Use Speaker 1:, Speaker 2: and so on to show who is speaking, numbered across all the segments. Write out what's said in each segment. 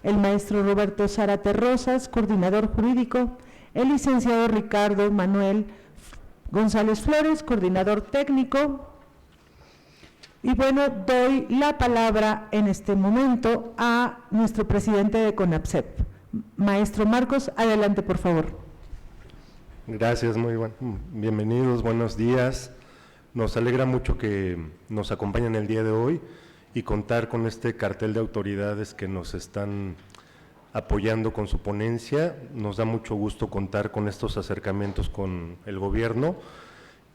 Speaker 1: el maestro Roberto Zárate Rosas, coordinador jurídico, el licenciado Ricardo Manuel González Flores, coordinador técnico. Y bueno, doy la palabra en este momento a nuestro presidente de CONAPCEP. Maestro Marcos, adelante, por favor.
Speaker 2: Gracias, bienvenidos, buenos días. Nos alegra mucho que nos acompañen el día de hoy y contar con este cartel de autoridades que nos están apoyando con su ponencia. Nos da mucho gusto contar con estos acercamientos con el gobierno.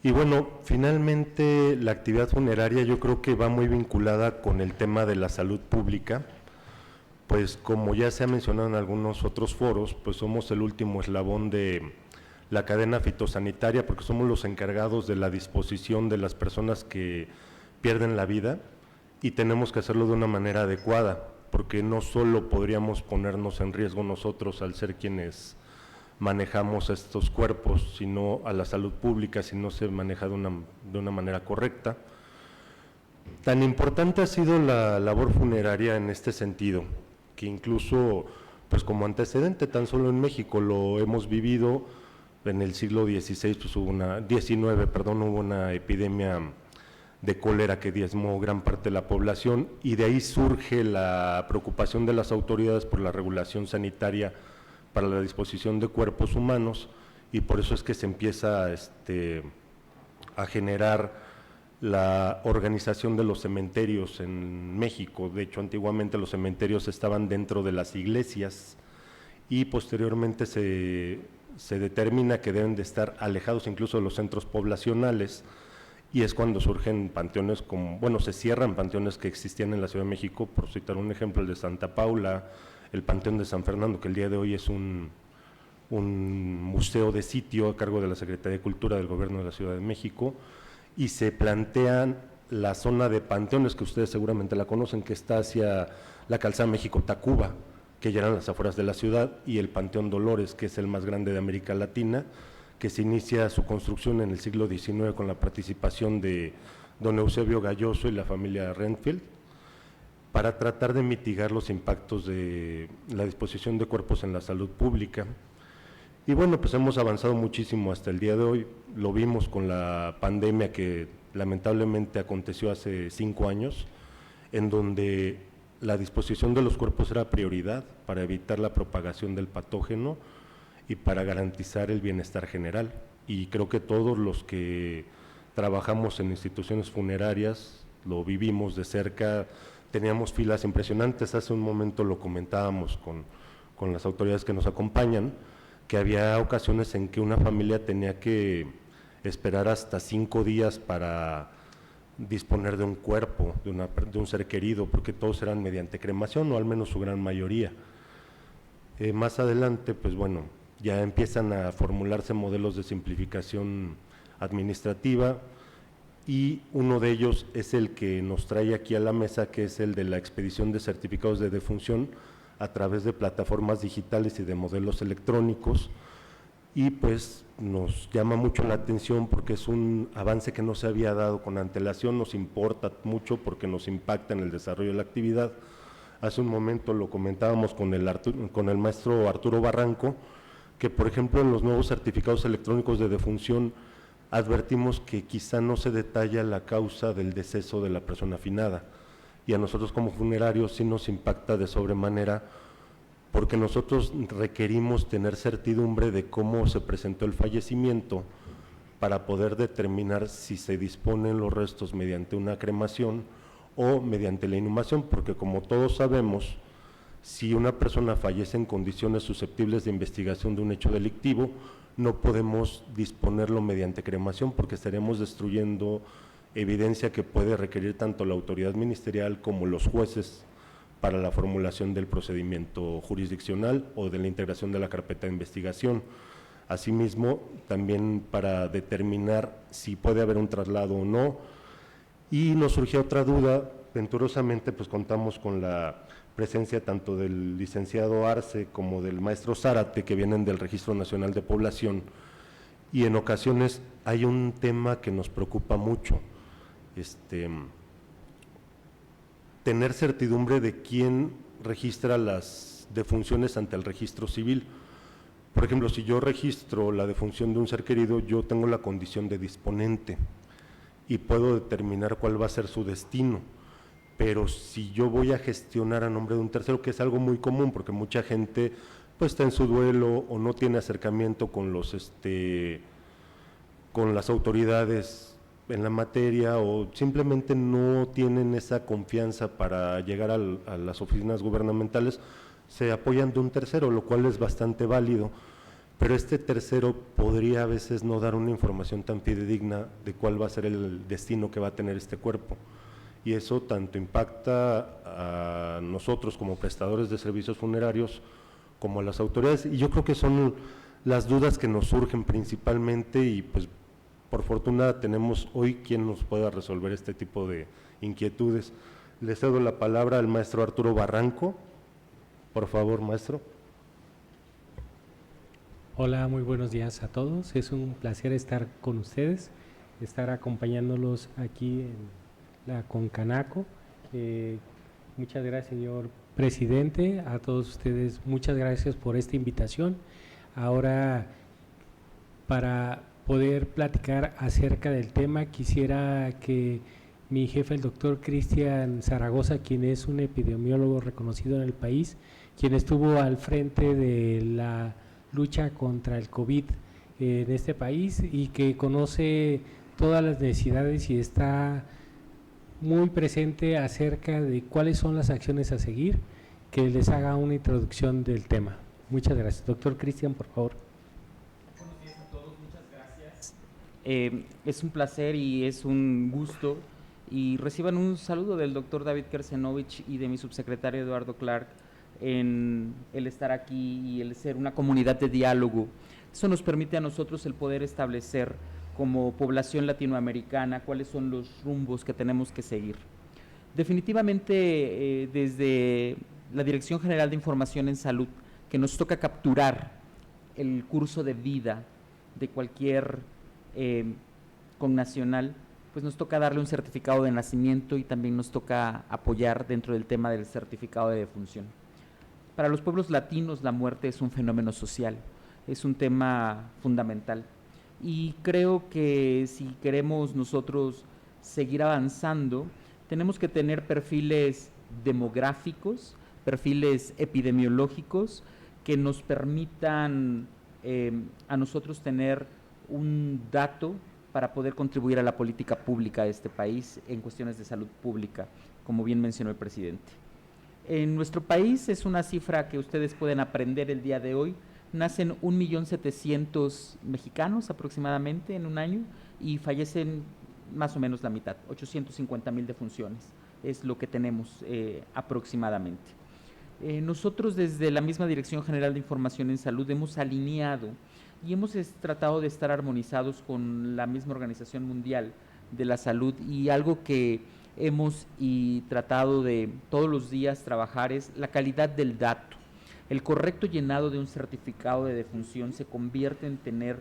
Speaker 2: Y bueno, finalmente la actividad funeraria yo creo que va muy vinculada con el tema de la salud pública, pues como ya se ha mencionado en algunos otros foros, pues somos el último eslabón de la cadena fitosanitaria, porque somos los encargados de la disposición de las personas que pierden la vida y tenemos que hacerlo de una manera adecuada, porque no solo podríamos ponernos en riesgo nosotros al ser quienes manejamos estos cuerpos, sino a la salud pública si no se maneja de una manera correcta. Tan importante ha sido la labor funeraria en este sentido, que incluso pues como antecedente tan solo en México lo hemos vivido. En el siglo XVI, pues hubo una epidemia de cólera que diezmó gran parte de la población y de ahí surge la preocupación de las autoridades por la regulación sanitaria para la disposición de cuerpos humanos y por eso es que se empieza a generar la organización de los cementerios en México. De hecho, antiguamente los cementerios estaban dentro de las iglesias y posteriormente se determina que deben de estar alejados incluso de los centros poblacionales y es cuando surgen panteones se cierran panteones que existían en la Ciudad de México, por citar un ejemplo, el de Santa Paula, el Panteón de San Fernando, que el día de hoy es un museo de sitio a cargo de la Secretaría de Cultura del Gobierno de la Ciudad de México, y se plantean la zona de panteones, que ustedes seguramente la conocen, que está hacia la calzada México-Tacuba, que ya eran las afueras de la ciudad, y el Panteón Dolores, que es el más grande de América Latina, que se inicia su construcción en el siglo XIX con la participación de don Eusebio Galloso y la familia Renfield, para tratar de mitigar los impactos de la disposición de cuerpos en la salud pública. Y bueno, pues hemos avanzado muchísimo hasta el día de hoy, lo vimos con la pandemia que lamentablemente aconteció hace 5 años, en donde la disposición de los cuerpos era prioridad para evitar la propagación del patógeno y para garantizar el bienestar general. Y creo que todos los que trabajamos en instituciones funerarias lo vivimos de cerca. Teníamos filas impresionantes, hace un momento lo comentábamos con las autoridades que nos acompañan, que había ocasiones en que una familia tenía que esperar hasta 5 días para disponer de un cuerpo, de un ser querido, porque todos eran mediante cremación, o al menos su gran mayoría. Más adelante, pues bueno, ya empiezan a formularse modelos de simplificación administrativa, y uno de ellos es el que nos trae aquí a la mesa, que es el de la expedición de certificados de defunción a través de plataformas digitales y de modelos electrónicos, y pues nos llama mucho la atención porque es un avance que no se había dado con antelación, nos importa mucho porque nos impacta en el desarrollo de la actividad. Hace un momento lo comentábamos con el maestro Arturo Barranco, que por ejemplo en los nuevos certificados electrónicos de defunción advertimos que quizá no se detalla la causa del deceso de la persona finada, y a nosotros como funerarios sí nos impacta de sobremanera, porque nosotros requerimos tener certidumbre de cómo se presentó el fallecimiento para poder determinar si se disponen los restos mediante una cremación o mediante la inhumación, porque como todos sabemos, si una persona fallece en condiciones susceptibles de investigación de un hecho delictivo, no podemos disponerlo mediante cremación porque estaremos destruyendo evidencia que puede requerir tanto la autoridad ministerial como los jueces para la formulación del procedimiento jurisdiccional o de la integración de la carpeta de investigación. Asimismo, también para determinar si puede haber un traslado o no. Y nos surgió otra duda, venturosamente pues contamos con la presencia tanto del licenciado Arce como del maestro Zárate, que vienen del Registro Nacional de Población, y en ocasiones hay un tema que nos preocupa mucho, tener certidumbre de quién registra las defunciones ante el registro civil. Por ejemplo, si yo registro la defunción de un ser querido, yo tengo la condición de disponente y puedo determinar cuál va a ser su destino. Pero si yo voy a gestionar a nombre de un tercero, que es algo muy común, porque mucha gente pues está en su duelo o no tiene acercamiento con con las autoridades en la materia, o simplemente no tienen esa confianza para llegar a las oficinas gubernamentales, se apoyan de un tercero, lo cual es bastante válido, pero este tercero podría a veces no dar una información tan fidedigna de cuál va a ser el destino que va a tener este cuerpo, y eso tanto impacta a nosotros como prestadores de servicios funerarios como a las autoridades, y yo creo que son las dudas que nos surgen principalmente, y pues por fortuna tenemos hoy quien nos pueda resolver este tipo de inquietudes. Le cedo la palabra al maestro Arturo Barranco. Por favor, maestro.
Speaker 3: Hola, muy buenos días a todos. Es un placer estar con ustedes, estar acompañándolos aquí en la Concanaco. Muchas gracias, señor presidente. A todos ustedes, muchas gracias por esta invitación. Ahora, para poder platicar acerca del tema, quisiera que mi jefe, el doctor Cristian Zaragoza, quien es un epidemiólogo reconocido en el país, quien estuvo al frente de la lucha contra el COVID en este país y que conoce todas las necesidades y está muy presente acerca de cuáles son las acciones a seguir, que les haga una introducción del tema. Muchas gracias. Doctor Cristian, por favor.
Speaker 4: Buenos días a todos, muchas gracias. Es un placer y es un gusto, y reciban un saludo del doctor David Kersenovich y de mi subsecretario Eduardo Clark en el estar aquí y el ser una comunidad de diálogo. Eso nos permite a nosotros el poder establecer como población latinoamericana cuáles son los rumbos que tenemos que seguir. Definitivamente desde la Dirección General de Información en Salud, que nos toca capturar el curso de vida de cualquier connacional, pues nos toca darle un certificado de nacimiento y también nos toca apoyar dentro del tema del certificado de defunción. Para los pueblos latinos la muerte es un fenómeno social, es un tema fundamental, y creo que si queremos nosotros seguir avanzando, tenemos que tener perfiles demográficos, perfiles epidemiológicos que nos permitan a nosotros tener un dato para poder contribuir a la política pública de este país en cuestiones de salud pública, como bien mencionó el presidente. En nuestro país es una cifra que ustedes pueden aprender el día de hoy. Nacen 1.700.000 mexicanos aproximadamente en un año y fallecen más o menos la mitad, 850.000 defunciones, es lo que tenemos aproximadamente. Nosotros desde la misma Dirección General de Información en Salud hemos alineado y hemos tratado de estar armonizados con la misma Organización Mundial de la Salud, y algo que hemos tratado de todos los días trabajar es la calidad del dato. El correcto llenado de un certificado de defunción se convierte en tener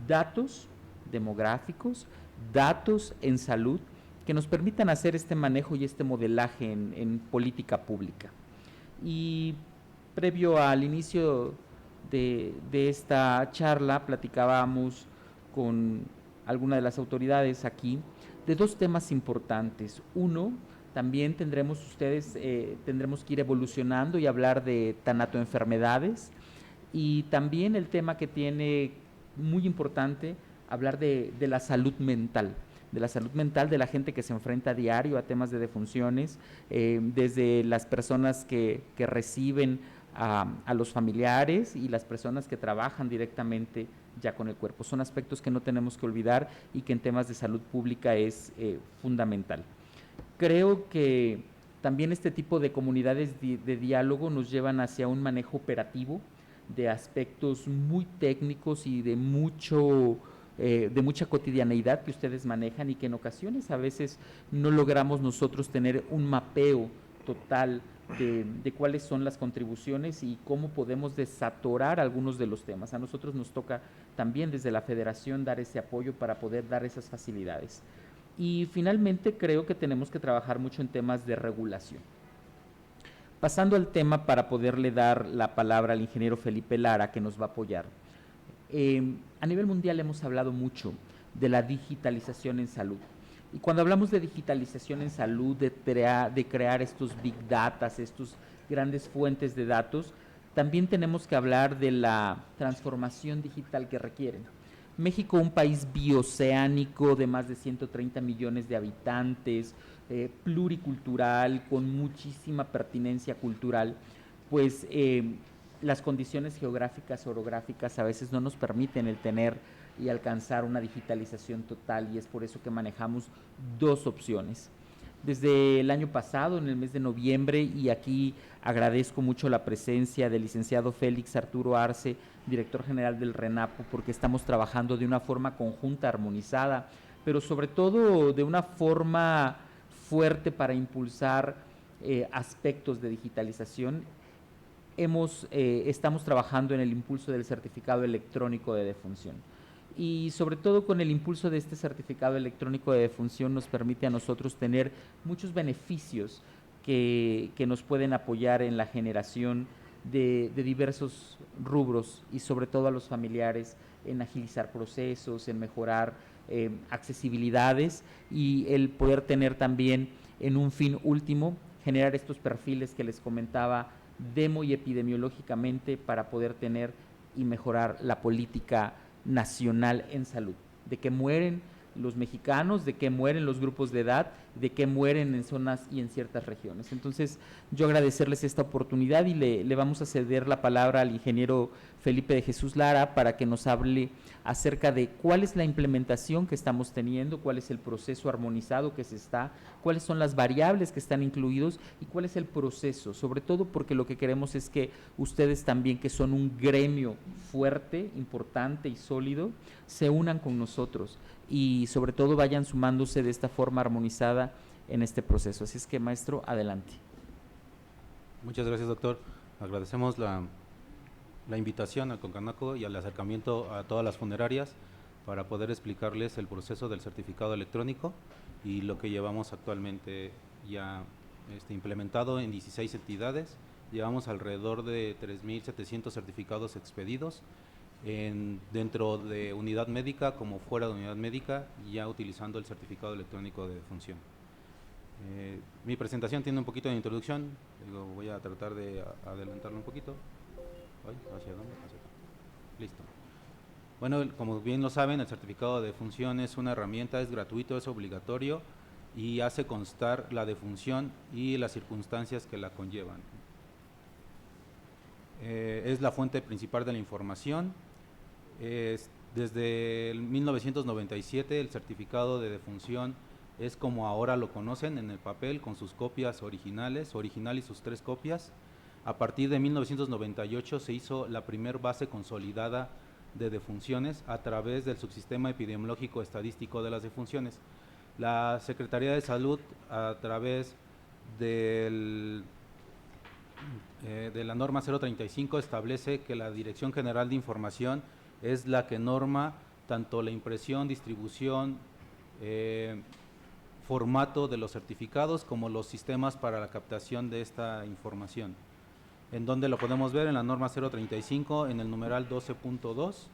Speaker 4: datos demográficos, datos en salud, que nos permitan hacer este manejo y este modelaje en política pública. Y previo al inicio de esta charla, platicábamos con alguna de las autoridades aquí de dos temas importantes. Uno, también tendremos que ir evolucionando y hablar de tanatoenfermedades, y también el tema que tiene muy importante, hablar de la salud mental, de la gente que se enfrenta a diario a temas de defunciones, desde las personas que reciben a los familiares y las personas que trabajan directamente ya con el cuerpo. Son aspectos que no tenemos que olvidar y que en temas de salud pública es fundamental. Creo que también este tipo de comunidades de diálogo nos llevan hacia un manejo operativo de aspectos muy técnicos y de mucha cotidianeidad que ustedes manejan, y que en ocasiones a veces no logramos nosotros tener un mapeo total de cuáles son las contribuciones y cómo podemos desatorar algunos de los temas. A nosotros nos toca también desde la Federación dar ese apoyo para poder dar esas facilidades. Y finalmente creo que tenemos que trabajar mucho en temas de regulación. Pasando al tema para poderle dar la palabra al ingeniero Felipe Lara, que nos va a apoyar. A nivel mundial hemos hablado mucho de la digitalización en salud. Y cuando hablamos de digitalización en salud, de crear estos big data, estos grandes fuentes de datos, también tenemos que hablar de la transformación digital que requieren. México, un país bioceánico de más de 130 millones de habitantes, pluricultural, con muchísima pertinencia cultural, pues las condiciones geográficas, orográficas a veces no nos permiten el tener y alcanzar una digitalización total, y es por eso que manejamos dos opciones. Desde el año pasado, en el mes de noviembre, y aquí agradezco mucho la presencia del licenciado Félix Arturo Arce, director general del RENAPO, porque estamos trabajando de una forma conjunta, armonizada, pero sobre todo de una forma fuerte para impulsar aspectos de digitalización. Estamos trabajando en el impulso del certificado electrónico de defunción. Y sobre todo con el impulso de este certificado electrónico de defunción nos permite a nosotros tener muchos beneficios que nos pueden apoyar en la generación de diversos rubros, y sobre todo a los familiares, en agilizar procesos, en mejorar accesibilidades, y el poder tener también en un fin último, generar estos perfiles que les comentaba demo y epidemiológicamente, para poder tener y mejorar la política nacional en salud, de que mueren los mexicanos, de que mueren los grupos de edad, de que mueren en zonas y en ciertas regiones. Entonces, yo agradecerles esta oportunidad, y le vamos a ceder la palabra al ingeniero Felipe de Jesús Lara para que nos hable acerca de cuál es la implementación que estamos teniendo, cuál es el proceso armonizado que se está, cuáles son las variables que están incluidos y cuál es el proceso, sobre todo porque lo que queremos es que ustedes también, que son un gremio fuerte, importante y sólido, se unan con nosotros y sobre todo vayan sumándose de esta forma armonizada en este proceso. Así es que, maestro, adelante.
Speaker 5: Muchas gracias, doctor. Agradecemos la invitación al Concanaco y al acercamiento a todas las funerarias para poder explicarles el proceso del certificado electrónico y lo que llevamos actualmente ya implementado en 16 entidades. Llevamos alrededor de 3.700 certificados expedidos dentro de unidad médica como fuera de unidad médica, ya utilizando el certificado electrónico de defunción. Mi presentación tiene un poquito de introducción, voy a tratar de adelantarlo un poquito. ¿Hacia dónde? Hacia acá. Listo. Bueno, como bien lo saben, el certificado de defunción es una herramienta, es gratuito, es obligatorio y hace constar la defunción y las circunstancias que la conllevan. Es la fuente principal de la información. Desde el 1997 el certificado de defunción es como ahora lo conocen, en el papel, con sus copias originales, original y sus 3 copias. A partir de 1998 se hizo la primer base consolidada de defunciones a través del subsistema epidemiológico estadístico de las defunciones. La Secretaría de Salud, a través de la norma 035, establece que la Dirección General de Información es la que norma tanto la impresión, distribución, formato de los certificados como los sistemas para la captación de esta información. ¿En dónde lo podemos ver? En la norma 035, en el numeral 12.2.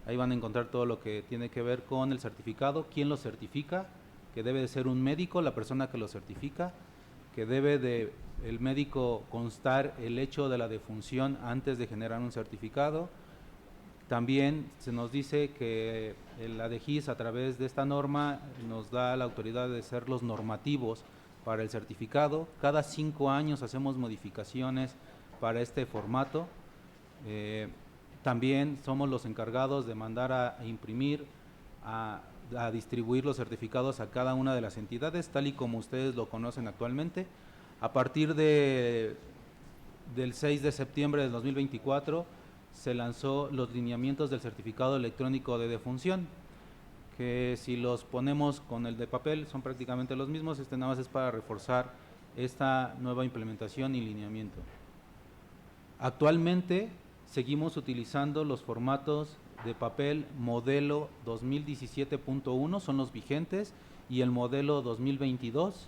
Speaker 5: Ahí van a encontrar todo lo que tiene que ver con el certificado, quién lo certifica, que debe de ser un médico, la persona que lo certifica, que debe de el médico constar el hecho de la defunción antes de generar un certificado. También se nos dice que el ADGIS, a través de esta norma, nos da la autoridad de ser los normativos para el certificado. Cada 5 años hacemos modificaciones para este formato. También somos los encargados de mandar a imprimir, a distribuir los certificados a cada una de las entidades, tal y como ustedes lo conocen actualmente. A partir del 6 de septiembre del 2024 se lanzó los lineamientos del certificado electrónico de defunción, que si los ponemos con el de papel son prácticamente los mismos. Nada más es para reforzar esta nueva implementación y lineamiento. Actualmente seguimos utilizando los formatos de papel modelo 2017.1, son los vigentes, y el modelo 2022.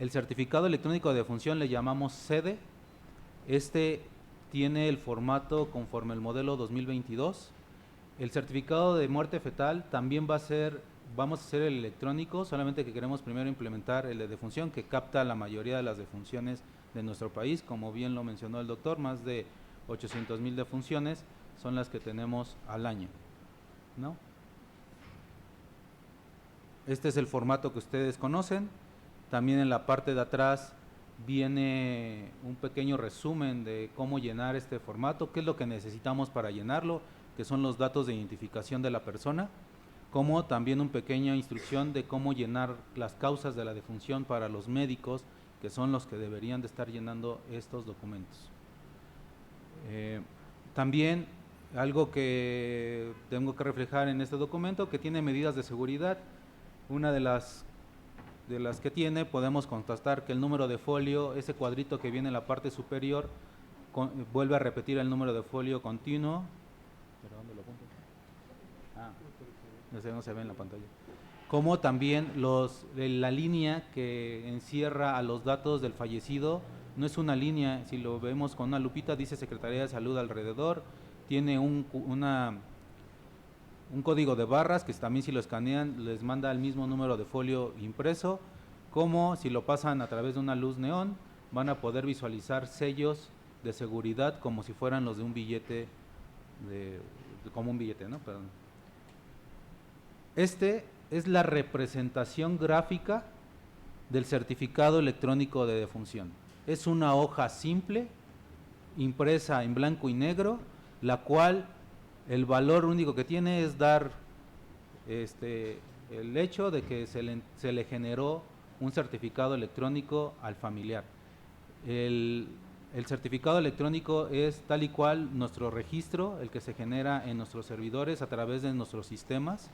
Speaker 5: El certificado electrónico de defunción le llamamos sede, Este tiene el formato conforme el modelo 2022. El certificado de muerte fetal también vamos a hacer el electrónico, solamente que queremos primero implementar el de defunción, que capta la mayoría de las defunciones de nuestro país, como bien lo mencionó el doctor, más de 800,000 defunciones son las que tenemos al año, ¿no? Este es el formato que ustedes conocen. También en la parte de atrás viene un pequeño resumen de cómo llenar este formato, qué es lo que necesitamos para llenarlo, que son los datos de identificación de la persona, como también una pequeña instrucción de cómo llenar las causas de la defunción para los médicos, que son los que deberían de estar llenando estos documentos. También algo que tengo que reflejar en este documento, que tiene medidas de seguridad. Una de las que tiene, podemos constatar que el número de folio, ese cuadrito que viene en la parte superior, vuelve a repetir el número de folio continuo. ¿Pero dónde lo apunto? No se ve en la pantalla. Como también la línea que encierra a los datos del fallecido, no es una línea, si lo vemos con una lupita, dice Secretaría de Salud alrededor, tiene un código de barras que también si lo escanean les manda el mismo número de folio impreso, como si lo pasan a través de una luz neón, van a poder visualizar sellos de seguridad como si fueran los de un billete, como un billete, ¿no? Perdón. Este es la representación gráfica del certificado electrónico de defunción. Es una hoja simple, impresa en blanco y negro, la cual el valor único que tiene es dar el hecho de que se le generó un certificado electrónico al familiar. El certificado electrónico es tal y cual nuestro registro, el que se genera en nuestros servidores a través de nuestros sistemas.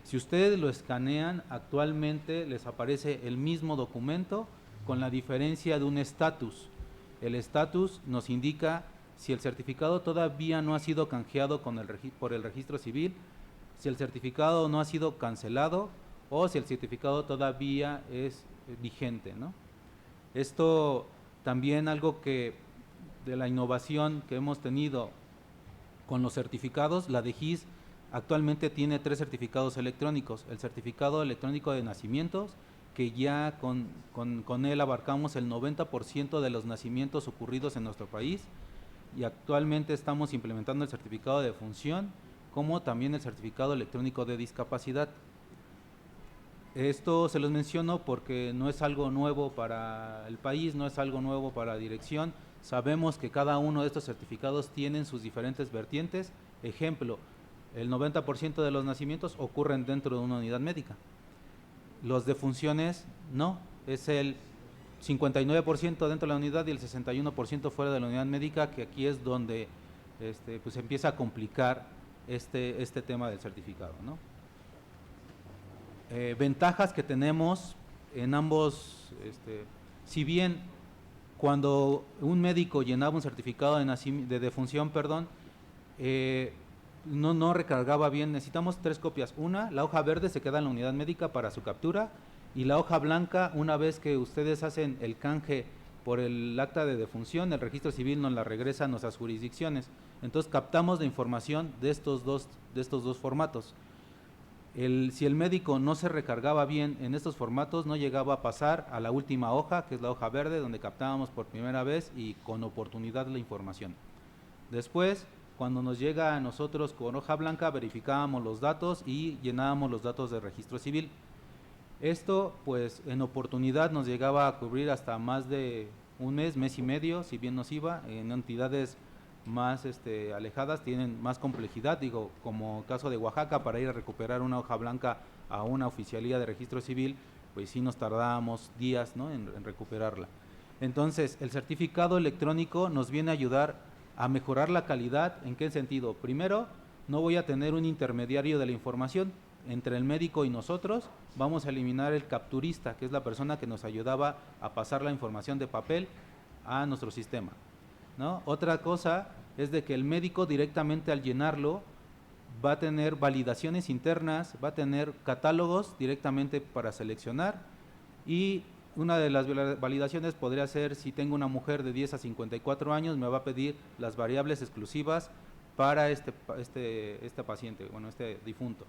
Speaker 5: Si ustedes lo escanean, actualmente les aparece el mismo documento con la diferencia de un estatus. El estatus nos indica si el certificado todavía no ha sido canjeado por el registro civil, si el certificado no ha sido cancelado o si el certificado todavía es vigente, ¿no? Esto también algo que de la innovación que hemos tenido con los certificados, la DGIS actualmente tiene 3 certificados electrónicos. El certificado electrónico de nacimientos, que ya con él abarcamos el 90% de los nacimientos ocurridos en nuestro país, y actualmente estamos implementando el certificado de defunción, como también el certificado electrónico de discapacidad. Esto se los menciono porque no es algo nuevo para el país, no es algo nuevo para la dirección. Sabemos que cada uno de estos certificados tienen sus diferentes vertientes. Ejemplo, el 90% de los nacimientos ocurren dentro de una unidad médica. Los defunciones no, es el 59% dentro de la unidad y el 61% fuera de la unidad médica, que aquí es donde pues empieza a complicar este tema del certificado, ¿no? Ventajas que tenemos en ambos, si bien cuando un médico llenaba un certificado de defunción, no recargaba bien, necesitamos 3 copias. Una, la hoja verde se queda en la unidad médica para su captura, y la hoja blanca, una vez que ustedes hacen el canje por el acta de defunción, el registro civil nos la regresa a nuestras jurisdicciones. Entonces captamos la información de estos dos formatos. Si el médico no se recargaba bien en estos formatos, no llegaba a pasar a la última hoja, que es la hoja verde, donde captábamos por primera vez y con oportunidad la información. Después, cuando nos llega a nosotros con hoja blanca, verificábamos los datos y llenábamos los datos de registro civil. Esto, pues, en oportunidad nos llegaba a cubrir hasta más de un mes y medio, si bien nos iba. En entidades más alejadas tienen más complejidad, digo, como caso de Oaxaca, para ir a recuperar una hoja blanca a una oficialía de registro civil, pues sí nos tardábamos días, ¿no?, en recuperarla. Entonces, el certificado electrónico nos viene a ayudar a mejorar la calidad. ¿En qué sentido? Primero, no voy a tener un intermediario de la información entre el médico y nosotros. Vamos a eliminar el capturista, que es la persona que nos ayudaba a pasar la información de papel a nuestro sistema, ¿no? Otra cosa es de que el médico directamente al llenarlo va a tener validaciones internas, va a tener catálogos directamente para seleccionar, y una de las validaciones podría ser si tengo una mujer de 10 a 54 años, me va a pedir las variables exclusivas para este paciente, bueno, este difunto,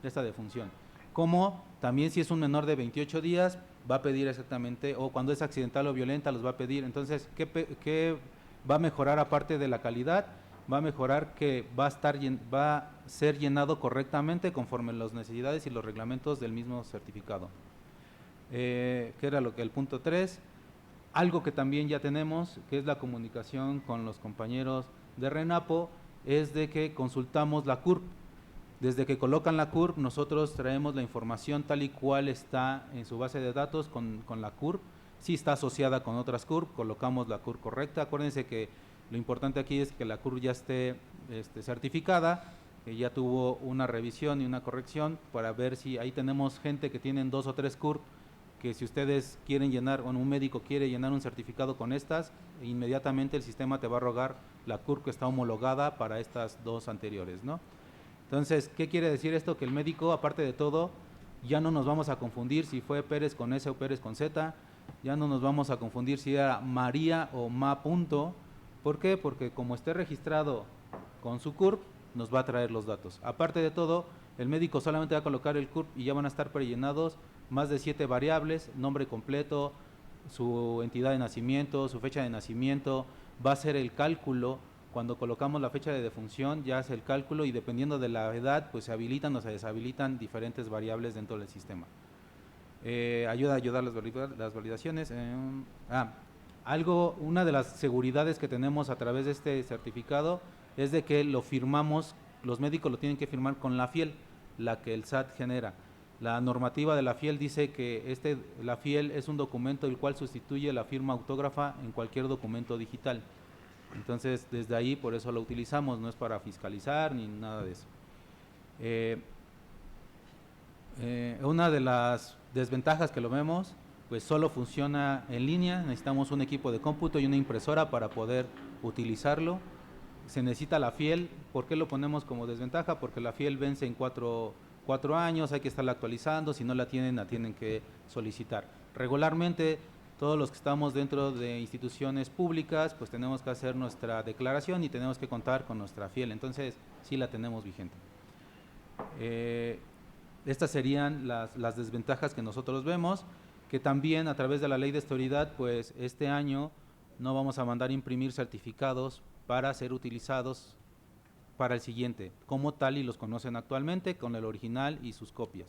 Speaker 5: esta defunción. Como también si es un menor de 28 días, va a pedir exactamente, o cuando es accidental o violenta, los va a pedir. Entonces, ¿qué va a mejorar aparte de la calidad? Va a mejorar que va a ser llenado correctamente conforme las necesidades y los reglamentos del mismo certificado. Que era el punto 3. Algo que también ya tenemos, que es la comunicación con los compañeros de RENAPO, es de que consultamos la CURP. Desde que colocan la CURP, nosotros traemos la información tal y cual está en su base de datos con la CURP. Si está asociada con otras CURP, colocamos la CURP correcta. Acuérdense que lo importante aquí es que la CURP ya esté certificada, que ya tuvo una revisión y una corrección para ver si ahí tenemos gente que tienen 2 o 3 CURP, que si ustedes quieren llenar, o un médico quiere llenar un certificado con estas, inmediatamente el sistema te va a arrogar la CURP que está homologada para estas 2 anteriores, ¿no? Entonces, ¿qué quiere decir esto? Que el médico, aparte de todo, ya no nos vamos a confundir si fue Pérez con S o Pérez con Z, ya no nos vamos a confundir si era María o Ma punto. ¿Por qué? Porque como esté registrado con su CURP, nos va a traer los datos. Aparte de todo, el médico solamente va a colocar el CURP y ya van a estar prellenados más de 7 variables, nombre completo, su entidad de nacimiento, su fecha de nacimiento, va a ser el cálculo. Cuando colocamos la fecha de defunción, ya hace el cálculo y dependiendo de la edad, pues se habilitan o se deshabilitan diferentes variables dentro del sistema. Ayuda las validaciones. Una de las seguridades que tenemos a través de este certificado es de que lo firmamos, los médicos lo tienen que firmar con la FIEL, la que el SAT genera. La normativa de la FIEL dice que la FIEL es un documento el cual sustituye la firma autógrafa en cualquier documento digital. Entonces, desde ahí, por eso lo utilizamos, no es para fiscalizar ni nada de eso. Una de las desventajas que lo vemos, pues solo funciona en línea, necesitamos un equipo de cómputo y una impresora para poder utilizarlo. Se necesita la FIEL. ¿Por qué lo ponemos como desventaja? Porque la FIEL vence en 4 años, hay que estarla actualizando, si no la tienen que solicitar. Regularmente, todos los que estamos dentro de instituciones públicas, pues tenemos que hacer nuestra declaración y tenemos que contar con nuestra FIEL, entonces sí la tenemos vigente. Estas serían las desventajas que nosotros vemos, que también a través de la ley de autoridad, pues este año no vamos a mandar imprimir certificados para ser utilizados para el siguiente, como tal y los conocen actualmente, con el original y sus copias.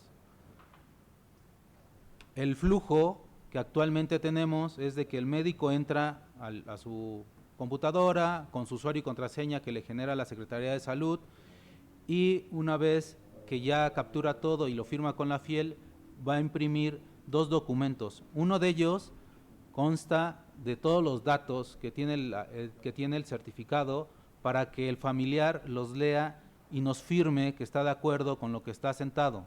Speaker 5: El flujo que actualmente tenemos es de que el médico entra a su computadora con su usuario y contraseña que le genera la Secretaría de Salud y una vez que ya captura todo y lo firma con la FIEL, va a imprimir 2 documentos. Uno de ellos consta de todos los datos que tiene el certificado para que el familiar los lea y nos firme que está de acuerdo con lo que está sentado.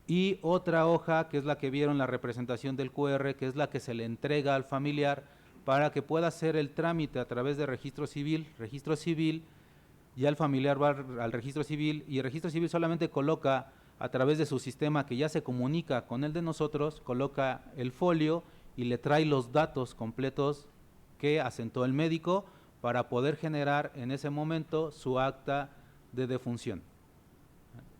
Speaker 5: Y otra hoja, que es la que vieron la representación del QR, que es la que se le entrega al familiar para que pueda hacer el trámite a través de registro civil. Registro civil, ya el familiar va al registro civil y el registro civil solamente coloca a través de su sistema que ya se comunica con el de nosotros, coloca el folio y le trae los datos completos que asentó el médico para poder generar en ese momento su acta de defunción.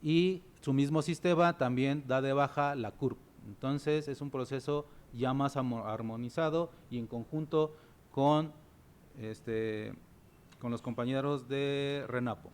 Speaker 5: Y su mismo sistema también da de baja la CURP. Entonces es un proceso ya más armonizado y en conjunto con los compañeros de RENAPO.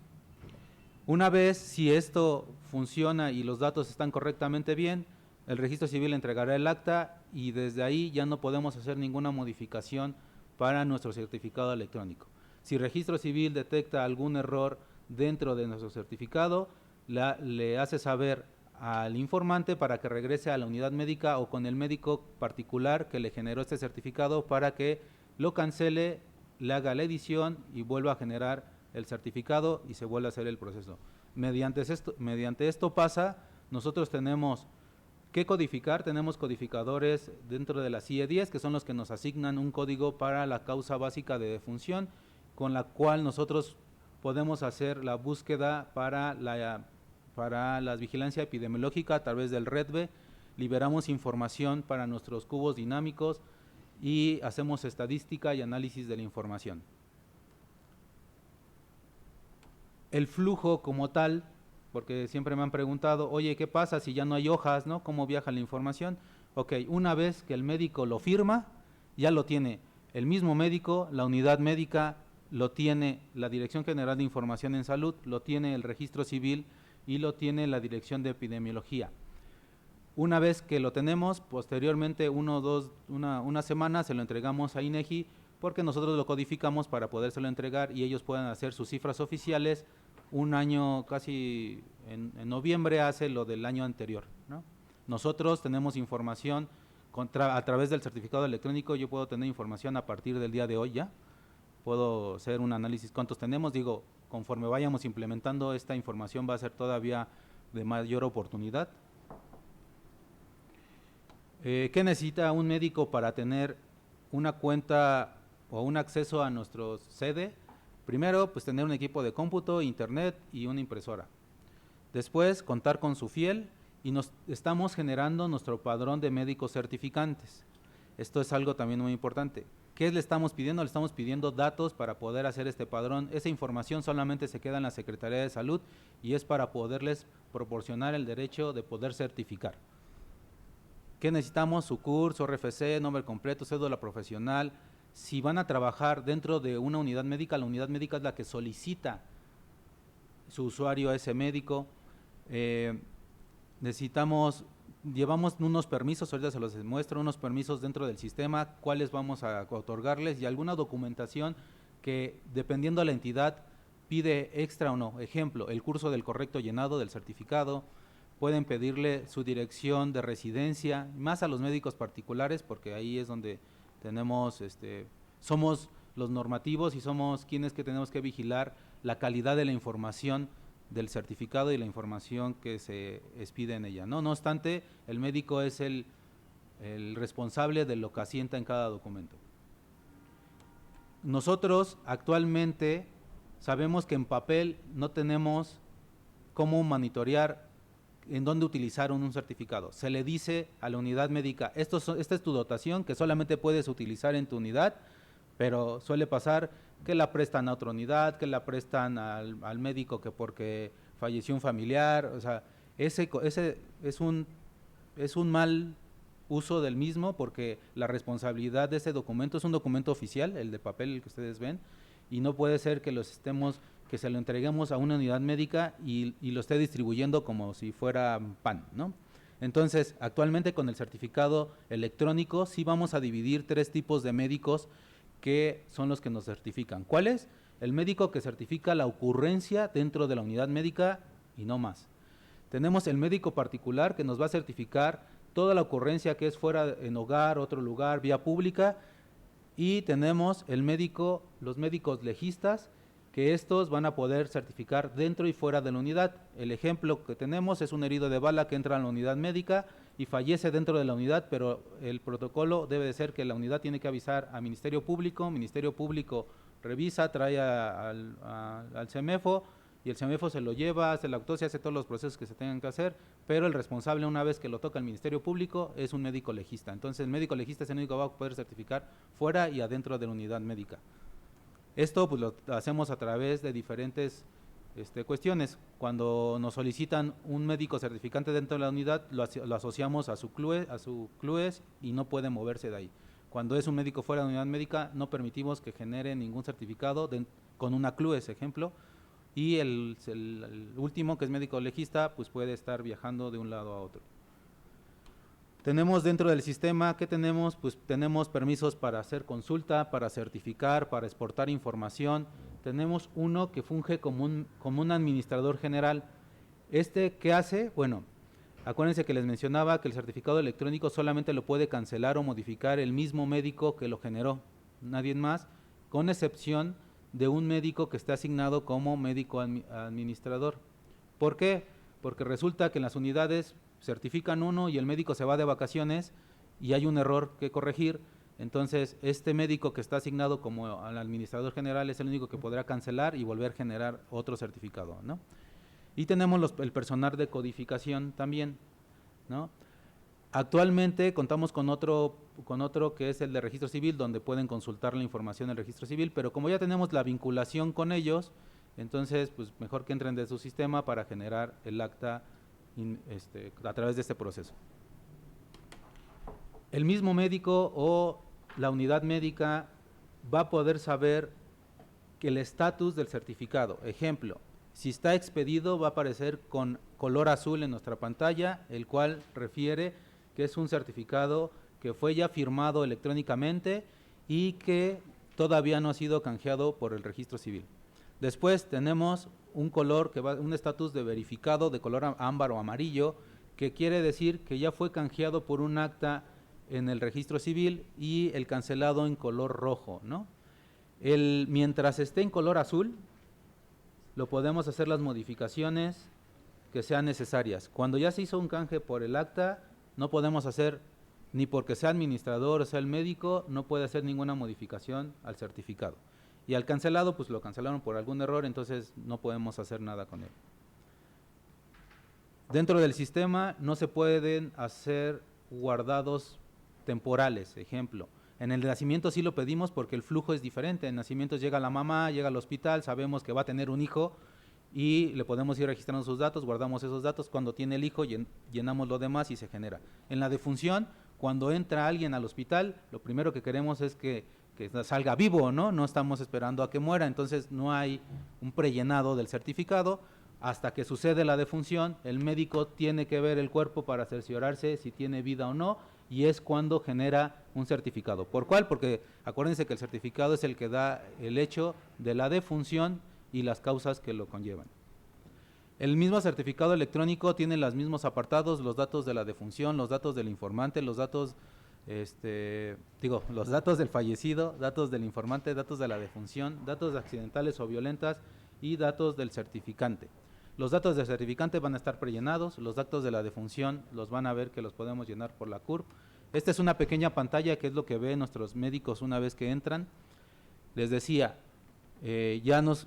Speaker 5: Una vez, si esto funciona y los datos están correctamente bien, el registro civil entregará el acta y desde ahí ya no podemos hacer ninguna modificación para nuestro certificado electrónico. Si registro civil detecta algún error dentro de nuestro certificado, le hace saber al informante para que regrese a la unidad médica o con el médico particular que le generó este certificado para que lo cancele, le haga la edición y vuelva a generar el certificado y se vuelve a hacer el proceso. Mediante esto pasa, nosotros tenemos que codificar, tenemos codificadores dentro de la CIE 10 que son los que nos asignan un código para la causa básica de defunción, con la cual nosotros podemos hacer la búsqueda para la vigilancia epidemiológica a través del REDVE liberamos información para nuestros cubos dinámicos y hacemos estadística y análisis de la información. El flujo como tal, porque siempre me han preguntado, oye, ¿qué pasa si ya no hay hojas, ¿no? ¿Cómo viaja la información? Ok, una vez que el médico lo firma, ya lo tiene el mismo médico, la unidad médica, lo tiene la Dirección General de Información en Salud, lo tiene el Registro Civil y lo tiene la Dirección de Epidemiología. Una vez que lo tenemos, posteriormente una semana se lo entregamos a INEGI, porque nosotros lo codificamos para podérselo entregar y ellos puedan hacer sus cifras oficiales. Un año casi en noviembre hace lo del año anterior, ¿no? Nosotros tenemos información a través del certificado electrónico. Yo puedo tener información a partir del día de hoy ya, puedo hacer un análisis cuántos tenemos, digo, conforme vayamos implementando esta información va a ser todavía de mayor oportunidad. ¿Qué necesita un médico para tener una cuenta o un acceso a nuestro sede? Primero, pues tener un equipo de cómputo, internet y una impresora. Después, contar con su fiel y estamos generando nuestro padrón de médicos certificantes. Esto es algo también muy importante. ¿Qué le estamos pidiendo? Le estamos pidiendo datos para poder hacer este padrón. Esa información solamente se queda en la Secretaría de Salud y es para poderles proporcionar el derecho de poder certificar. ¿Qué necesitamos? Su CURP, su RFC, nombre completo, cédula profesional. Si van a trabajar dentro de una unidad médica, la unidad médica es la que solicita su usuario a ese médico. Llevamos unos permisos, ahorita se los muestro, unos permisos dentro del sistema, cuáles vamos a otorgarles y alguna documentación que dependiendo de la entidad pide extra o no. Ejemplo, el curso del correcto llenado del certificado, pueden pedirle su dirección de residencia, más a los médicos particulares, porque ahí es donde tenemos, somos los normativos y somos quienes que tenemos que vigilar la calidad de la información del certificado y la información que se expide en ella, ¿no? No obstante, el médico es el responsable de lo que asienta en cada documento. Nosotros actualmente sabemos que en papel no tenemos cómo monitorear en dónde utilizar un certificado. Se le dice a la unidad médica, esta es tu dotación que solamente puedes utilizar en tu unidad, pero suele pasar que la prestan a otra unidad, que la prestan al médico que porque falleció un familiar, o sea, ese es un mal uso del mismo, porque la responsabilidad de ese documento es un documento oficial, el de papel, el que ustedes ven, y no puede ser que que se lo entreguemos a una unidad médica y lo esté distribuyendo como si fuera pan, ¿no? Entonces, actualmente con el certificado electrónico sí vamos a dividir 3 tipos de médicos que son los que nos certifican. ¿Cuál es? El médico que certifica la ocurrencia dentro de la unidad médica y no más. Tenemos el médico particular que nos va a certificar toda la ocurrencia que es fuera en hogar, otro lugar, vía pública, y tenemos los médicos legistas, que estos van a poder certificar dentro y fuera de la unidad. El ejemplo que tenemos es un herido de bala que entra a la unidad médica y fallece dentro de la unidad, pero el protocolo debe de ser que la unidad tiene que avisar a Ministerio Público revisa, trae al CEMEFO y el CEMEFO se lo lleva, hace la autopsia, hace todos los procesos que se tengan que hacer, pero el responsable una vez que lo toca el Ministerio Público es un médico legista. Entonces el médico legista es el único que va a poder certificar fuera y adentro de la unidad médica. Esto pues lo hacemos a través de diferentes cuestiones. Cuando nos solicitan un médico certificante dentro de la unidad, lo asociamos a su CLUES y no puede moverse de ahí. Cuando es un médico fuera de la unidad médica, no permitimos que genere ningún certificado con una CLUES, ejemplo, y el último, que es médico legista, pues puede estar viajando de un lado a otro. Tenemos dentro del sistema, ¿qué tenemos? Pues tenemos permisos para hacer consulta, para certificar, para exportar información. Tenemos uno que funge como un administrador general. ¿Qué hace? Bueno, acuérdense que les mencionaba que el certificado electrónico solamente lo puede cancelar o modificar el mismo médico que lo generó, nadie más, con excepción de un médico que esté asignado como médico administrador. ¿Por qué? Porque resulta que en las unidades certifican uno y el médico se va de vacaciones y hay un error que corregir, entonces este médico que está asignado como al administrador general es el único que podrá cancelar y volver a generar otro certificado, ¿no? Y tenemos el personal de codificación también, ¿no? Actualmente contamos con otro que es el de registro civil, donde pueden consultar la información del registro civil, pero como ya tenemos la vinculación con ellos, entonces pues mejor que entren de su sistema para generar el acta a través de este proceso. El mismo médico o la unidad médica va a poder saber que el estatus del certificado, ejemplo, si está expedido va a aparecer con color azul en nuestra pantalla, el cual refiere que es un certificado que fue ya firmado electrónicamente y que todavía no ha sido canjeado por el registro civil. Después tenemos un color un estatus de verificado de color ámbar o amarillo, que quiere decir que ya fue canjeado por un acta en el registro civil y el cancelado en color rojo, ¿no? Mientras esté en color azul, lo podemos hacer las modificaciones que sean necesarias. Cuando ya se hizo un canje por el acta, no podemos hacer, ni porque sea administrador o sea el médico, no puede hacer ninguna modificación al certificado. Y al cancelado, pues lo cancelaron por algún error, entonces no podemos hacer nada con él. Dentro del sistema no se pueden hacer guardados temporales, ejemplo. En el nacimiento sí lo pedimos porque el flujo es diferente. En nacimientos llega la mamá, llega al hospital, sabemos que va a tener un hijo y le podemos ir registrando sus datos, guardamos esos datos. Cuando tiene el hijo, llenamos lo demás y se genera. En la defunción, cuando entra alguien al hospital, lo primero que queremos es que salga vivo, ¿no? No estamos esperando a que muera, entonces no hay un prellenado del certificado. Hasta que sucede la defunción, el médico tiene que ver el cuerpo para cerciorarse si tiene vida o no, y es cuando genera un certificado. ¿Por cuál? Porque acuérdense que el certificado es el que da el hecho de la defunción y las causas que lo conllevan. El mismo certificado electrónico tiene los mismos apartados, los datos de la defunción, los datos del informante, los datos, los datos del fallecido, datos del informante, datos de la defunción, datos accidentales o violentas y datos del certificante. Los datos del certificante van a estar prellenados, los datos de la defunción los van a ver que los podemos llenar por la CURP. Esta es una pequeña pantalla que es lo que ven nuestros médicos una vez que entran. Les decía, ya nos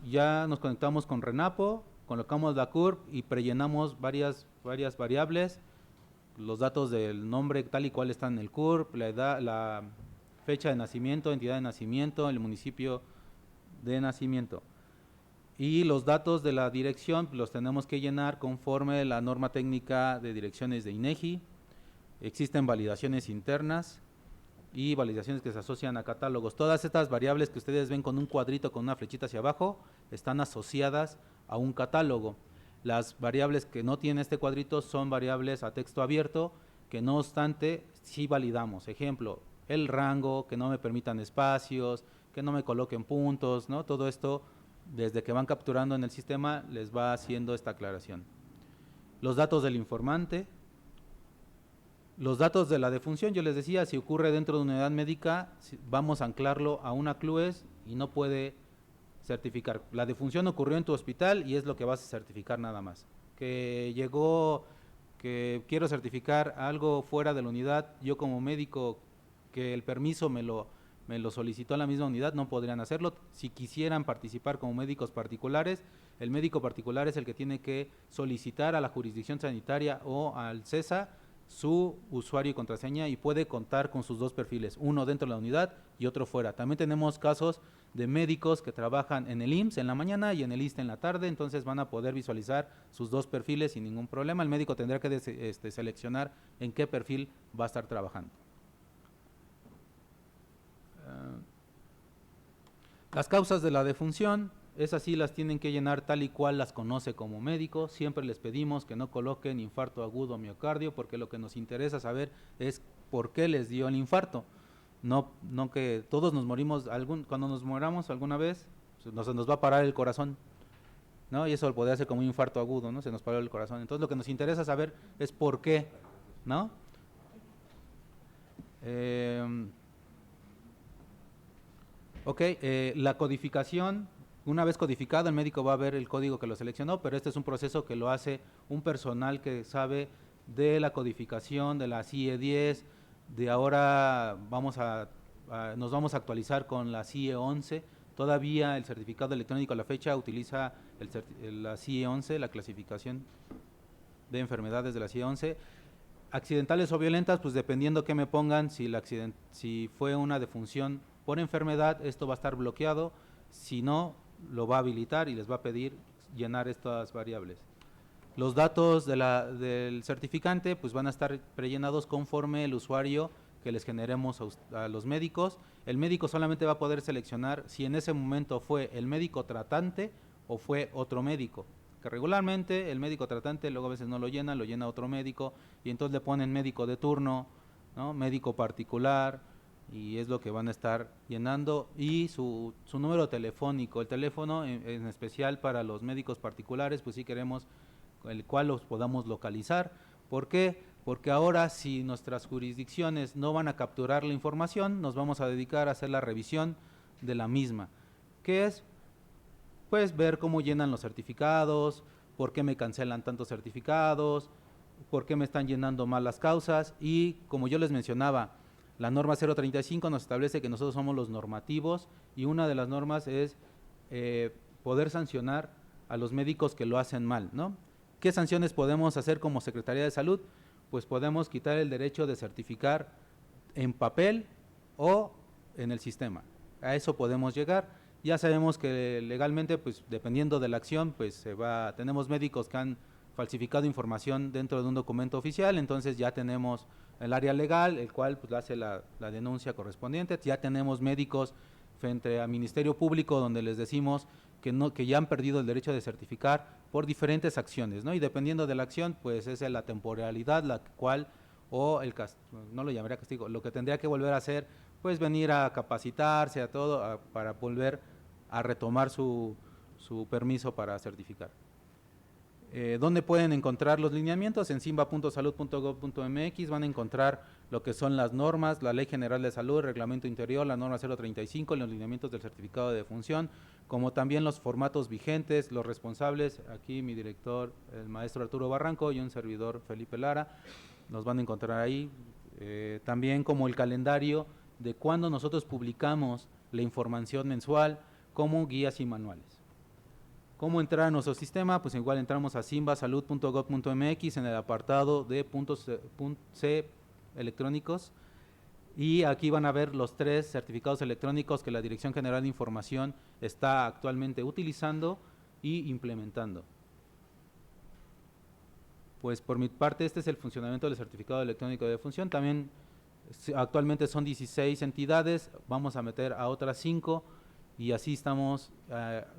Speaker 5: conectamos con Renapo, colocamos la CURP y prellenamos varias variables, los datos del nombre tal y cual están en el CURP, la edad, la fecha de nacimiento, entidad de nacimiento, el municipio de nacimiento. Y los datos de la dirección los tenemos que llenar conforme la norma técnica de direcciones de INEGI. Existen validaciones internas y validaciones que se asocian a catálogos. Todas estas variables que ustedes ven con un cuadrito con una flechita hacia abajo están asociadas a un catálogo. Las variables que no tienen este cuadrito son variables a texto abierto, que no obstante sí validamos. Ejemplo, el rango, que no me permitan espacios, que no me coloquen puntos, ¿no? Todo esto, desde que van capturando en el sistema, les va haciendo esta aclaración. Los datos del informante, los datos de la defunción, yo les decía, si ocurre dentro de una unidad médica, vamos a anclarlo a una CLUES y no puede certificar. La defunción ocurrió en tu hospital y es lo que vas a certificar nada más. Que llegó, que quiero certificar algo fuera de la unidad, yo como médico, que el permiso me lo solicitó la misma unidad, no podrían hacerlo. Si quisieran participar como médicos particulares, el médico particular es el que tiene que solicitar a la jurisdicción sanitaria o al CESA su usuario y contraseña y puede contar con sus dos perfiles, uno dentro de la unidad y otro fuera. También tenemos casos de médicos que trabajan en el IMSS en la mañana y en el ISSSTE en la tarde, entonces van a poder visualizar sus dos perfiles sin ningún problema. El médico tendrá que seleccionar en qué perfil va a estar trabajando. Las causas de la defunción, esas sí las tienen que llenar tal y cual las conoce como médico. Siempre les pedimos que no coloquen infarto agudo o miocardio, porque lo que nos interesa saber es por qué les dio el infarto. No que todos nos morimos, cuando nos moramos alguna vez, se nos va a parar el corazón, ¿no? Y eso lo podría ser como un infarto agudo, ¿no? Se nos paró el corazón. Entonces lo que nos interesa saber es por qué, ¿no? La codificación, una vez codificado, el médico va a ver el código que lo seleccionó, pero este es un proceso que lo hace un personal que sabe de la codificación, de la CIE 10, de ahora nos vamos a actualizar con la CIE 11, todavía el certificado electrónico a la fecha utiliza la CIE 11, la clasificación de enfermedades de la CIE 11. accidentales o violentas, pues dependiendo que me pongan, si fue una defunción por enfermedad, esto va a estar bloqueado, si no, lo va a habilitar y les va a pedir llenar estas variables. Los datos del certificante pues van a estar prellenados conforme el usuario que les generemos a los médicos. El médico solamente va a poder seleccionar si en ese momento fue el médico tratante o fue otro médico, que regularmente el médico tratante luego a veces no lo llena otro médico y entonces le ponen médico de turno, ¿no? Médico particular, y es lo que van a estar llenando, y su número telefónico, el teléfono en especial para los médicos particulares, pues sí queremos el cual los podamos localizar. ¿Por qué? Porque ahora si nuestras jurisdicciones no van a capturar la información, nos vamos a dedicar a hacer la revisión de la misma, que es pues ver cómo llenan los certificados, por qué me cancelan tantos certificados, por qué me están llenando mal las causas, y como yo les mencionaba, la norma 035 nos establece que nosotros somos los normativos y una de las normas es poder sancionar a los médicos que lo hacen mal, ¿no? ¿Qué sanciones podemos hacer como Secretaría de Salud? Pues podemos quitar el derecho de certificar en papel o en el sistema. A eso podemos llegar. Ya sabemos que legalmente, pues dependiendo de la acción, pues tenemos médicos que han falsificado información dentro de un documento oficial, entonces ya tenemos el área legal, el cual pues hace la denuncia correspondiente. Ya tenemos médicos frente al Ministerio Público donde les decimos que ya han perdido el derecho de certificar por diferentes acciones, ¿no? Y dependiendo de la acción, pues es la temporalidad, la cual, o no lo llamaría castigo, lo que tendría que volver a hacer, pues venir a capacitarse a todo, para volver a retomar su permiso para certificar. ¿Dónde pueden encontrar los lineamientos? En simba.salud.gov.mx van a encontrar lo que son las normas, la Ley General de Salud, el Reglamento Interior, la norma 035, los lineamientos del certificado de defunción, como también los formatos vigentes, los responsables, aquí mi director, el maestro Arturo Barranco, y un servidor, Felipe Lara, los van a encontrar ahí, también como el calendario de cuando nosotros publicamos la información mensual, como guías y manuales. ¿Cómo entrar a nuestro sistema? Pues igual entramos a simbasalud.gov.mx en el apartado de .c electrónicos, y aquí van a ver los 3 certificados electrónicos que la Dirección General de Información está actualmente utilizando y implementando. Pues por mi parte este es el funcionamiento del certificado electrónico de defunción. También actualmente son 16 entidades, vamos a meter a otras 5 y así estamos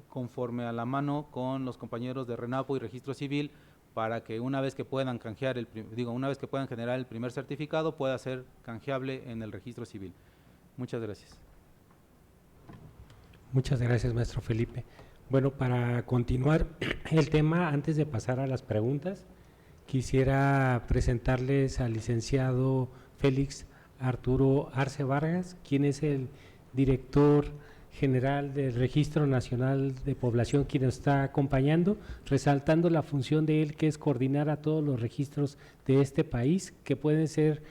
Speaker 5: conforme a la mano con los compañeros de RENAPO y Registro Civil para que una vez que puedan canjear una vez que puedan generar el primer certificado pueda ser canjeable en el Registro Civil. Muchas gracias.
Speaker 3: Muchas gracias, maestro Felipe. Bueno, para continuar el tema, antes de pasar a las preguntas, quisiera presentarles al licenciado Félix Arturo Arce Vargas, quien es el director general del Registro Nacional de Población, quien nos está acompañando, resaltando la función de él, que es coordinar a todos los registros de este país, que pueden ser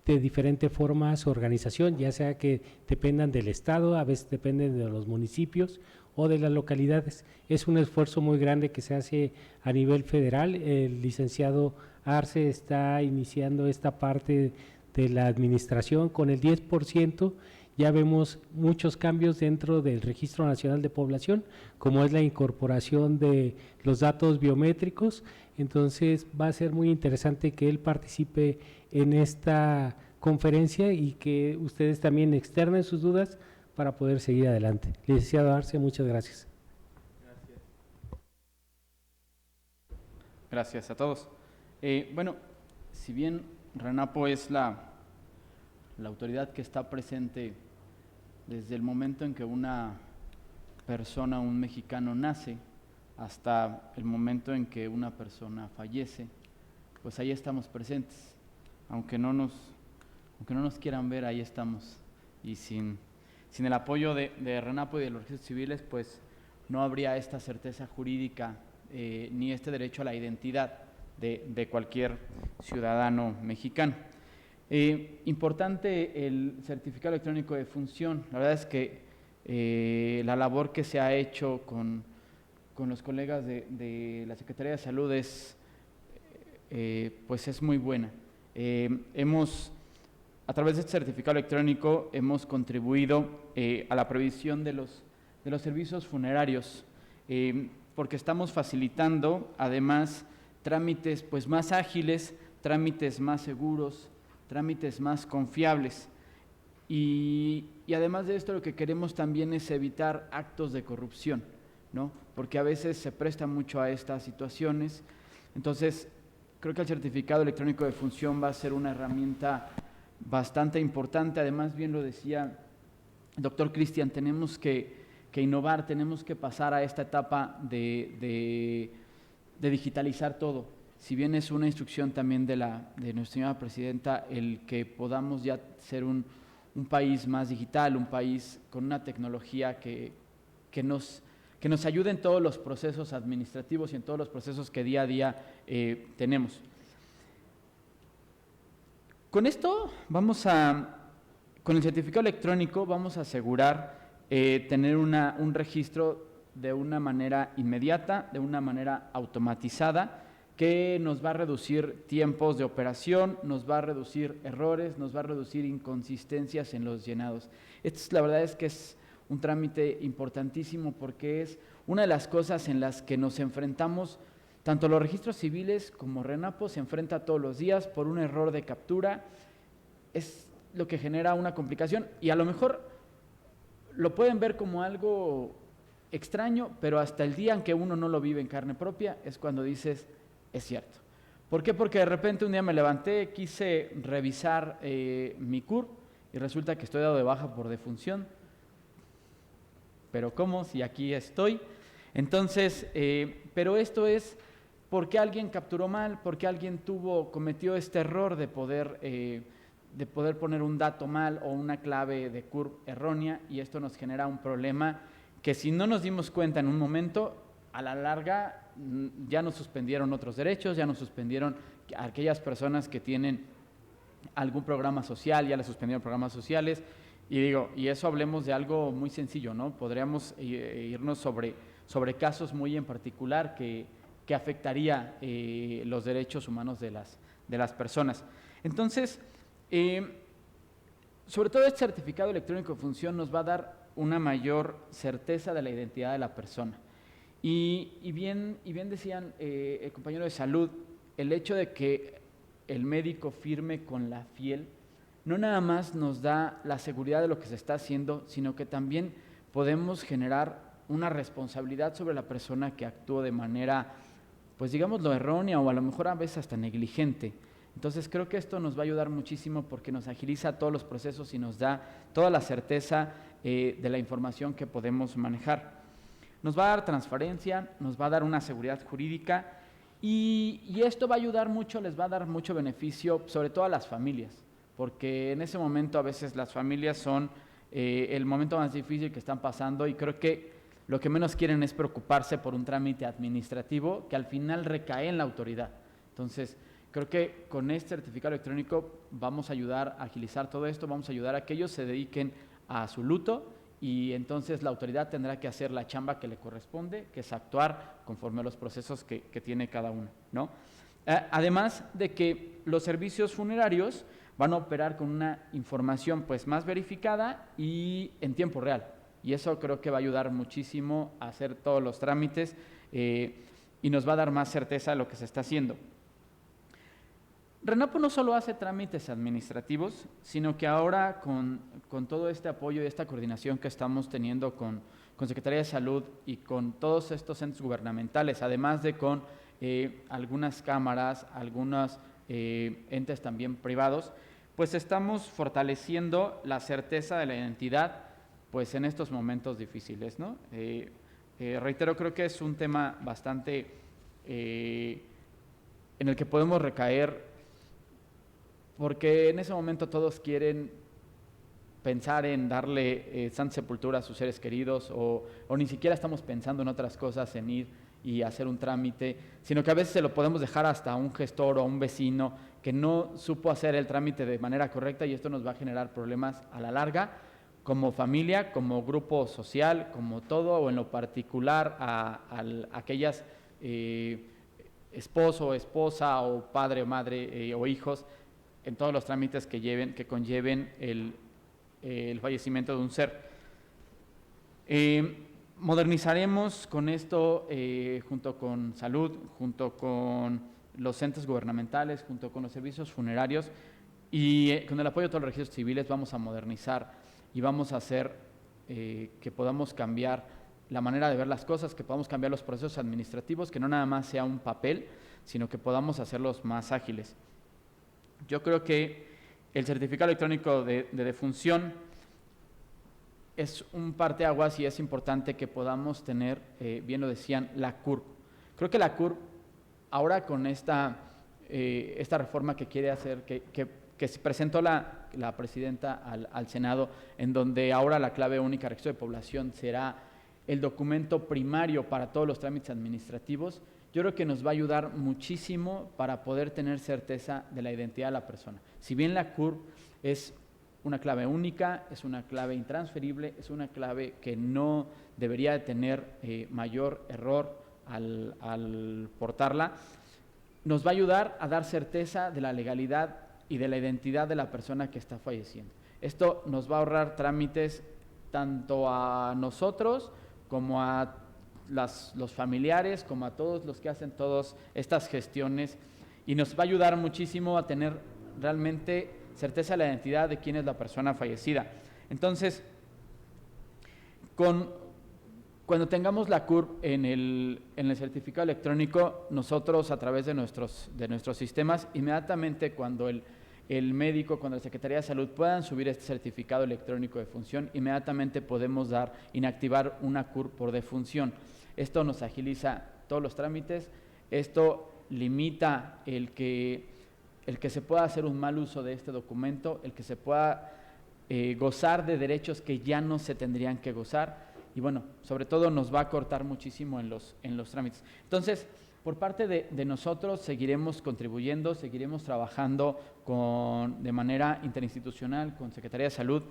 Speaker 3: de diferente forma su organización, ya sea que dependan del Estado, a veces dependen de los municipios o de las localidades. Es un esfuerzo muy grande que se hace a nivel federal. El licenciado Arce está iniciando esta parte de la administración con el 10%. Ya vemos muchos cambios dentro del Registro Nacional de Población, como es la incorporación de los datos biométricos. Entonces va a ser muy interesante que él participe en esta conferencia y que ustedes también externen sus dudas para poder seguir adelante. Licenciado Arce, muchas gracias.
Speaker 6: Gracias a todos. Bueno, si bien RENAPO es la autoridad que está presente desde el momento en que una persona, un mexicano nace, hasta el momento en que una persona fallece, pues ahí estamos presentes. Aunque no nos quieran ver, ahí estamos. Y sin el apoyo de RENAPO y de los registros civiles, pues no habría esta certeza jurídica ni este derecho a la identidad de cualquier ciudadano mexicano. Importante el certificado electrónico de defunción. La verdad es que la labor que se ha hecho con los colegas de la Secretaría de Salud pues es muy buena. A través de este certificado electrónico hemos contribuido a la previsión de los servicios funerarios, porque estamos facilitando además trámites pues más ágiles, trámites más seguros, trámites más confiables. Y además de esto, lo que queremos también es evitar actos de corrupción, ¿no? Porque a veces se presta mucho a estas situaciones. Entonces, creo que el certificado electrónico de función va a ser una herramienta bastante importante. Además, bien lo decía el doctor Cristian, tenemos que innovar, tenemos que pasar a esta etapa de digitalizar todo. Si bien es una instrucción también de nuestra señora presidenta, el que podamos ya ser un país más digital, un país con una tecnología que nos ayude en todos los procesos administrativos y en todos los procesos que día a día tenemos. Con esto con el certificado electrónico vamos a asegurar tener un registro de una manera inmediata, de una manera automatizada, que nos va a reducir tiempos de operación, nos va a reducir errores, nos va a reducir inconsistencias en los llenados. La verdad es que es un trámite importantísimo porque es una de las cosas en las que nos enfrentamos, tanto los registros civiles como RENAPO se enfrenta todos los días por un error de captura. Es lo que genera una complicación y a lo mejor lo pueden ver como algo extraño, pero hasta el día en que uno no lo vive en carne propia es cuando dices, es cierto. ¿Por qué? Porque de repente un día me levanté, quise revisar mi CUR y resulta que estoy dado de baja por defunción. ¿Pero cómo? Si aquí estoy. Entonces, pero esto es porque alguien capturó mal, porque alguien cometió este error de poder poner un dato mal o una clave de CUR errónea, y esto nos genera un problema que si no nos dimos cuenta en un momento, a la larga ya nos suspendieron otros derechos, ya nos suspendieron a aquellas personas que tienen algún programa social, ya les suspendieron programas sociales, y eso hablemos de algo muy sencillo, ¿no? Podríamos irnos sobre casos muy en particular que afectaría los derechos humanos de las personas. Entonces, sobre todo este certificado electrónico de función nos va a dar una mayor certeza de la identidad de la persona. Y bien decían el compañero de salud, el hecho de que el médico firme con la fiel no nada más nos da la seguridad de lo que se está haciendo, sino que también podemos generar una responsabilidad sobre la persona que actuó de manera, pues digámoslo, errónea o a lo mejor a veces hasta negligente. Entonces creo que esto nos va a ayudar muchísimo porque nos agiliza todos los procesos y nos da toda la certeza de la información que podemos manejar. Nos va a dar transparencia, nos va a dar una seguridad jurídica y esto va a ayudar mucho, les va a dar mucho beneficio, sobre todo a las familias, porque en ese momento a veces las familias son el momento más difícil que están pasando y creo que lo que menos quieren es preocuparse por un trámite administrativo que al final recae en la autoridad. Entonces, creo que con este certificado electrónico vamos a ayudar a agilizar todo esto, vamos a ayudar a que ellos se dediquen a su luto y entonces la autoridad tendrá que hacer la chamba que le corresponde, que es actuar conforme a los procesos que tiene cada uno, ¿no? Además de que los servicios funerarios van a operar con una información pues más verificada y en tiempo real. Y eso creo que va a ayudar muchísimo a hacer todos los trámites y nos va a dar más certeza de lo que se está haciendo. RENAPO no solo hace trámites administrativos, sino que ahora con todo este apoyo y esta coordinación que estamos teniendo con Secretaría de Salud y con todos estos entes gubernamentales, además de con algunas cámaras, algunos entes también privados, pues estamos fortaleciendo la certeza de la identidad pues en estos momentos difíciles, ¿no? Reitero, creo que es un tema bastante en el que podemos recaer porque en ese momento todos quieren pensar en darle santa sepultura a sus seres queridos o ni siquiera estamos pensando en otras cosas, en ir y hacer un trámite, sino que a veces se lo podemos dejar hasta a un gestor o a un vecino que no supo hacer el trámite de manera correcta y esto nos va a generar problemas a la larga como familia, como grupo social, como todo o en lo particular a aquellas esposo o esposa o padre o madre o hijos en todos los trámites que conlleven el fallecimiento de un ser. Modernizaremos con esto, junto con salud, junto con los entes gubernamentales, junto con los servicios funerarios y con el apoyo de todos los registros civiles vamos a modernizar y vamos a hacer que podamos cambiar la manera de ver las cosas, que podamos cambiar los procesos administrativos, que no nada más sea un papel, sino que podamos hacerlos más ágiles. Yo creo que el certificado electrónico de defunción es un parteaguas y es importante que podamos tener, bien lo decían, la CURP. Creo que la CURP, ahora con esta reforma que quiere hacer, que se presentó la presidenta al Senado, en donde ahora la clave única de registro de población será el documento primario para todos los trámites administrativos, yo creo que nos va a ayudar muchísimo para poder tener certeza de la identidad de la persona. Si bien la CURP es una clave única, es una clave intransferible, es una clave que no debería de tener mayor error al portarla, nos va a ayudar a dar certeza de la legalidad y de la identidad de la persona que está falleciendo. Esto nos va a ahorrar trámites tanto a nosotros como a los familiares, como a todos los que hacen todas estas gestiones, y nos va a ayudar muchísimo a tener realmente certeza de la identidad de quién es la persona fallecida. Entonces, cuando tengamos la CURP en el certificado electrónico, nosotros a través de nuestros sistemas, inmediatamente cuando el médico, cuando la Secretaría de Salud puedan subir este certificado electrónico de defunción, inmediatamente podemos inactivar una CURP por defunción. Esto nos agiliza todos los trámites, esto limita el que se pueda hacer un mal uso de este documento, el que se pueda gozar de derechos que ya no se tendrían que gozar, y bueno, sobre todo nos va a cortar muchísimo en los trámites. Entonces, por parte de nosotros seguiremos contribuyendo, seguiremos trabajando de manera interinstitucional con Secretaría de Salud.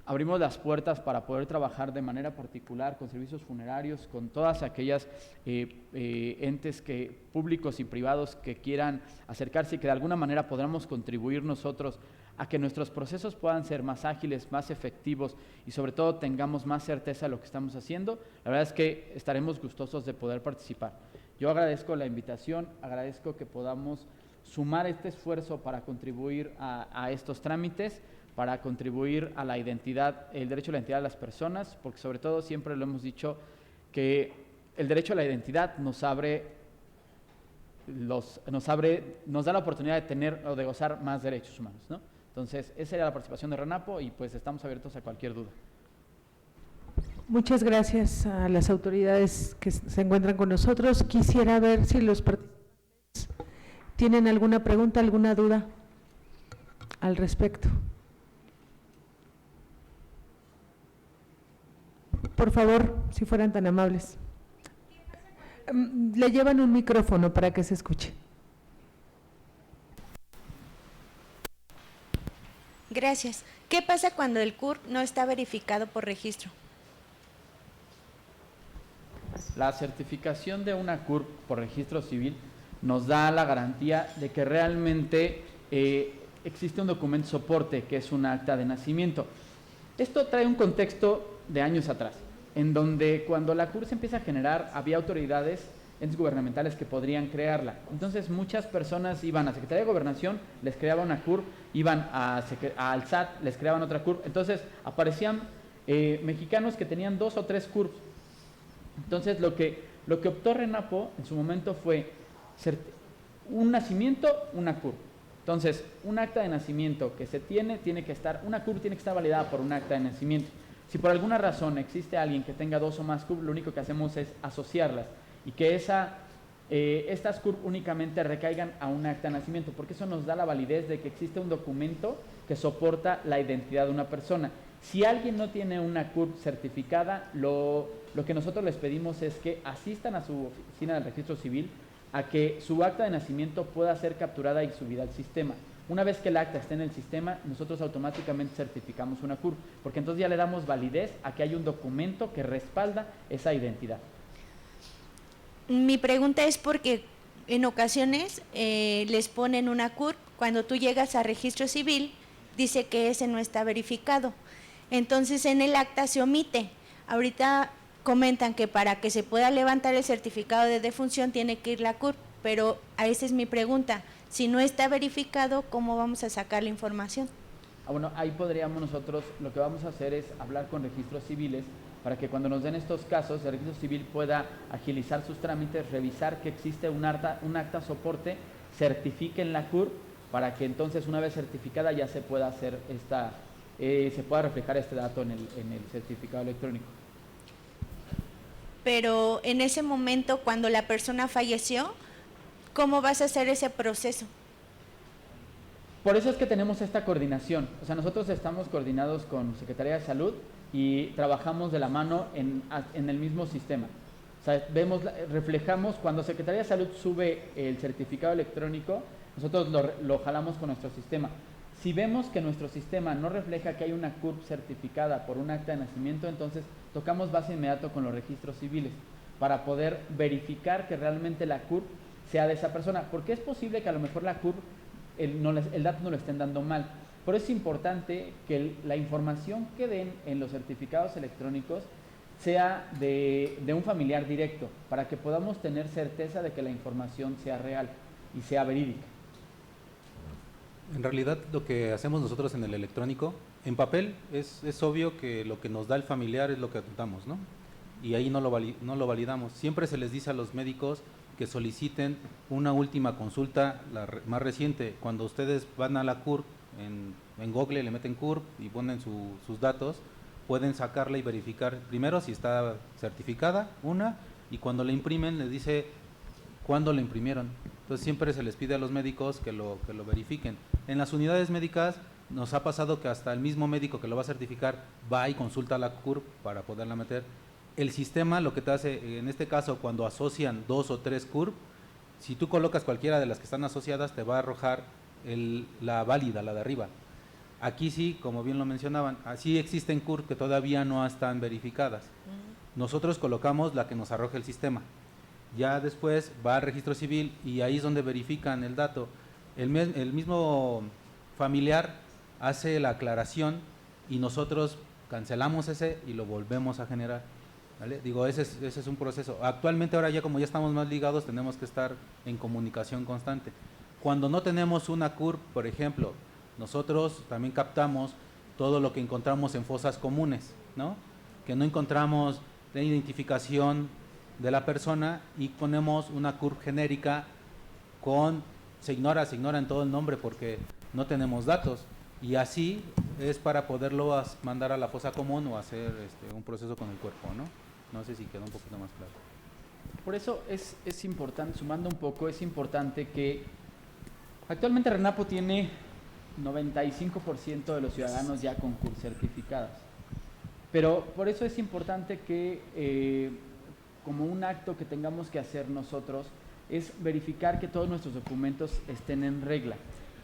Speaker 6: Abrimos las puertas para poder trabajar de manera particular con servicios funerarios, con todas aquellas entes públicos y privados que quieran acercarse y que de alguna manera podamos contribuir nosotros a que nuestros procesos puedan ser más ágiles, más efectivos y sobre todo tengamos más certeza de lo que estamos haciendo. La verdad es que estaremos gustosos de poder participar. Yo agradezco la invitación, agradezco que podamos sumar este esfuerzo para contribuir a estos trámites, para contribuir a la identidad, el derecho a la identidad de las personas, porque sobre todo siempre lo hemos dicho que el derecho a la identidad nos da la oportunidad de tener o de gozar más derechos humanos, ¿no? Entonces, esa era la participación de RENAPO y pues estamos abiertos a cualquier duda.
Speaker 1: Muchas gracias a las autoridades que se encuentran con nosotros. Quisiera ver si los participantes tienen alguna pregunta, alguna duda al respecto. Por favor, si fueran tan amables. Le llevan un micrófono para que se escuche.
Speaker 7: Gracias. ¿Qué pasa cuando el CURP no está verificado por registro?
Speaker 6: La certificación de una CURP por registro civil nos da la garantía de que realmente existe un documento soporte, que es un acta de nacimiento. Esto trae un contexto de años atrás, en donde cuando la CURP se empieza a generar, había autoridades, entes gubernamentales que podrían crearla. Entonces muchas personas iban a Secretaría de Gobernación, les creaban una CURP, iban al SAT, les creaban otra CURP. Entonces aparecían mexicanos que tenían 2 o 3 CURPs. Entonces lo que optó RENAPO en su momento fue un nacimiento, una CURP. Entonces, un acta de nacimiento que una CURP tiene que estar validada por un acta de nacimiento. Si por alguna razón existe alguien que tenga 2 o más CURP, lo único que hacemos es asociarlas y que estas CURP únicamente recaigan a un acta de nacimiento, porque eso nos da la validez de que existe un documento que soporta la identidad de una persona. Si alguien no tiene una CURP certificada, lo que nosotros les pedimos es que asistan a su oficina del registro civil a que su acta de nacimiento pueda ser capturada y subida al sistema. Una vez que el acta esté en el sistema, nosotros automáticamente certificamos una CURP, porque entonces ya le damos validez a que hay un documento que respalda esa identidad. Mi pregunta es porque en ocasiones les ponen una CURP
Speaker 7: cuando tú llegas a registro civil, dice que ese no está verificado. Entonces en el acta se omite. Ahorita comentan que para que se pueda levantar el certificado de defunción tiene que ir la CURP, pero a esa es mi pregunta. Si no está verificado, ¿cómo vamos a sacar la información?
Speaker 6: Bueno, ahí podríamos nosotros, lo que vamos a hacer es hablar con registros civiles para que cuando nos den estos casos, el registro civil pueda agilizar sus trámites, revisar que existe un acta soporte, certifique en la CURP, para que entonces una vez certificada ya se pueda hacer se pueda reflejar este dato en el certificado electrónico.
Speaker 7: Pero en ese momento, cuando la persona falleció, ¿cómo vas a hacer ese proceso?
Speaker 6: Por eso es que tenemos esta coordinación. O sea, nosotros estamos coordinados con Secretaría de Salud y trabajamos de la mano en el mismo sistema. O sea, reflejamos, cuando Secretaría de Salud sube el certificado electrónico, nosotros lo jalamos con nuestro sistema. Si vemos que nuestro sistema no refleja que hay una CURP certificada por un acta de nacimiento, entonces tocamos base inmediato con los registros civiles para poder verificar que realmente la CURP sea de esa persona, porque es posible que a lo mejor la CURP, el dato no lo estén dando mal. Por eso es importante que la información que den en los certificados electrónicos sea de un familiar directo, para que podamos tener certeza de que la información sea real y sea verídica.
Speaker 5: En realidad lo que hacemos nosotros en el electrónico, en papel es obvio que lo que nos da el familiar es lo que apuntamos, ¿no? Y ahí no lo validamos. Siempre se les dice a los médicos que soliciten una última consulta, la más reciente. Cuando ustedes van a la CURP, en Google le meten CURP y ponen sus datos, pueden sacarla y verificar primero si está certificada, y cuando la imprimen les dice cuándo la imprimieron. Entonces siempre se les pide a los médicos que lo verifiquen. En las unidades médicas nos ha pasado que hasta el mismo médico que lo va a certificar va y consulta la CURP para poderla meter. El sistema lo que te hace, en este caso, cuando asocian 2 o 3 CURP, si tú colocas cualquiera de las que están asociadas, te va a arrojar la válida, la de arriba. Aquí sí, como bien lo mencionaban, así existen CURP que todavía no están verificadas. Nosotros colocamos la que nos arroja el sistema. Ya después va al registro civil y ahí es donde verifican el dato. El mismo familiar hace la aclaración y nosotros cancelamos ese y lo volvemos a generar, ¿vale? Digo, ese es un proceso. Actualmente ahora ya como ya estamos más ligados, tenemos que estar en comunicación constante. Cuando no tenemos una CURP, por ejemplo, nosotros también captamos todo lo que encontramos en fosas comunes, ¿no? Que no encontramos la identificación de la persona y ponemos una CURP genérica se ignora en todo el nombre porque no tenemos datos, y así es para poderlo mandar a la fosa común o hacer un proceso con el cuerpo, ¿no? No sé si quedó un poquito más claro.
Speaker 6: Por eso es importante, sumando un poco, es importante que actualmente RENAPO tiene 95% de los ciudadanos ya con CURP certificadas, pero por eso es importante que como un acto que tengamos que hacer nosotros es verificar que todos nuestros documentos estén en regla.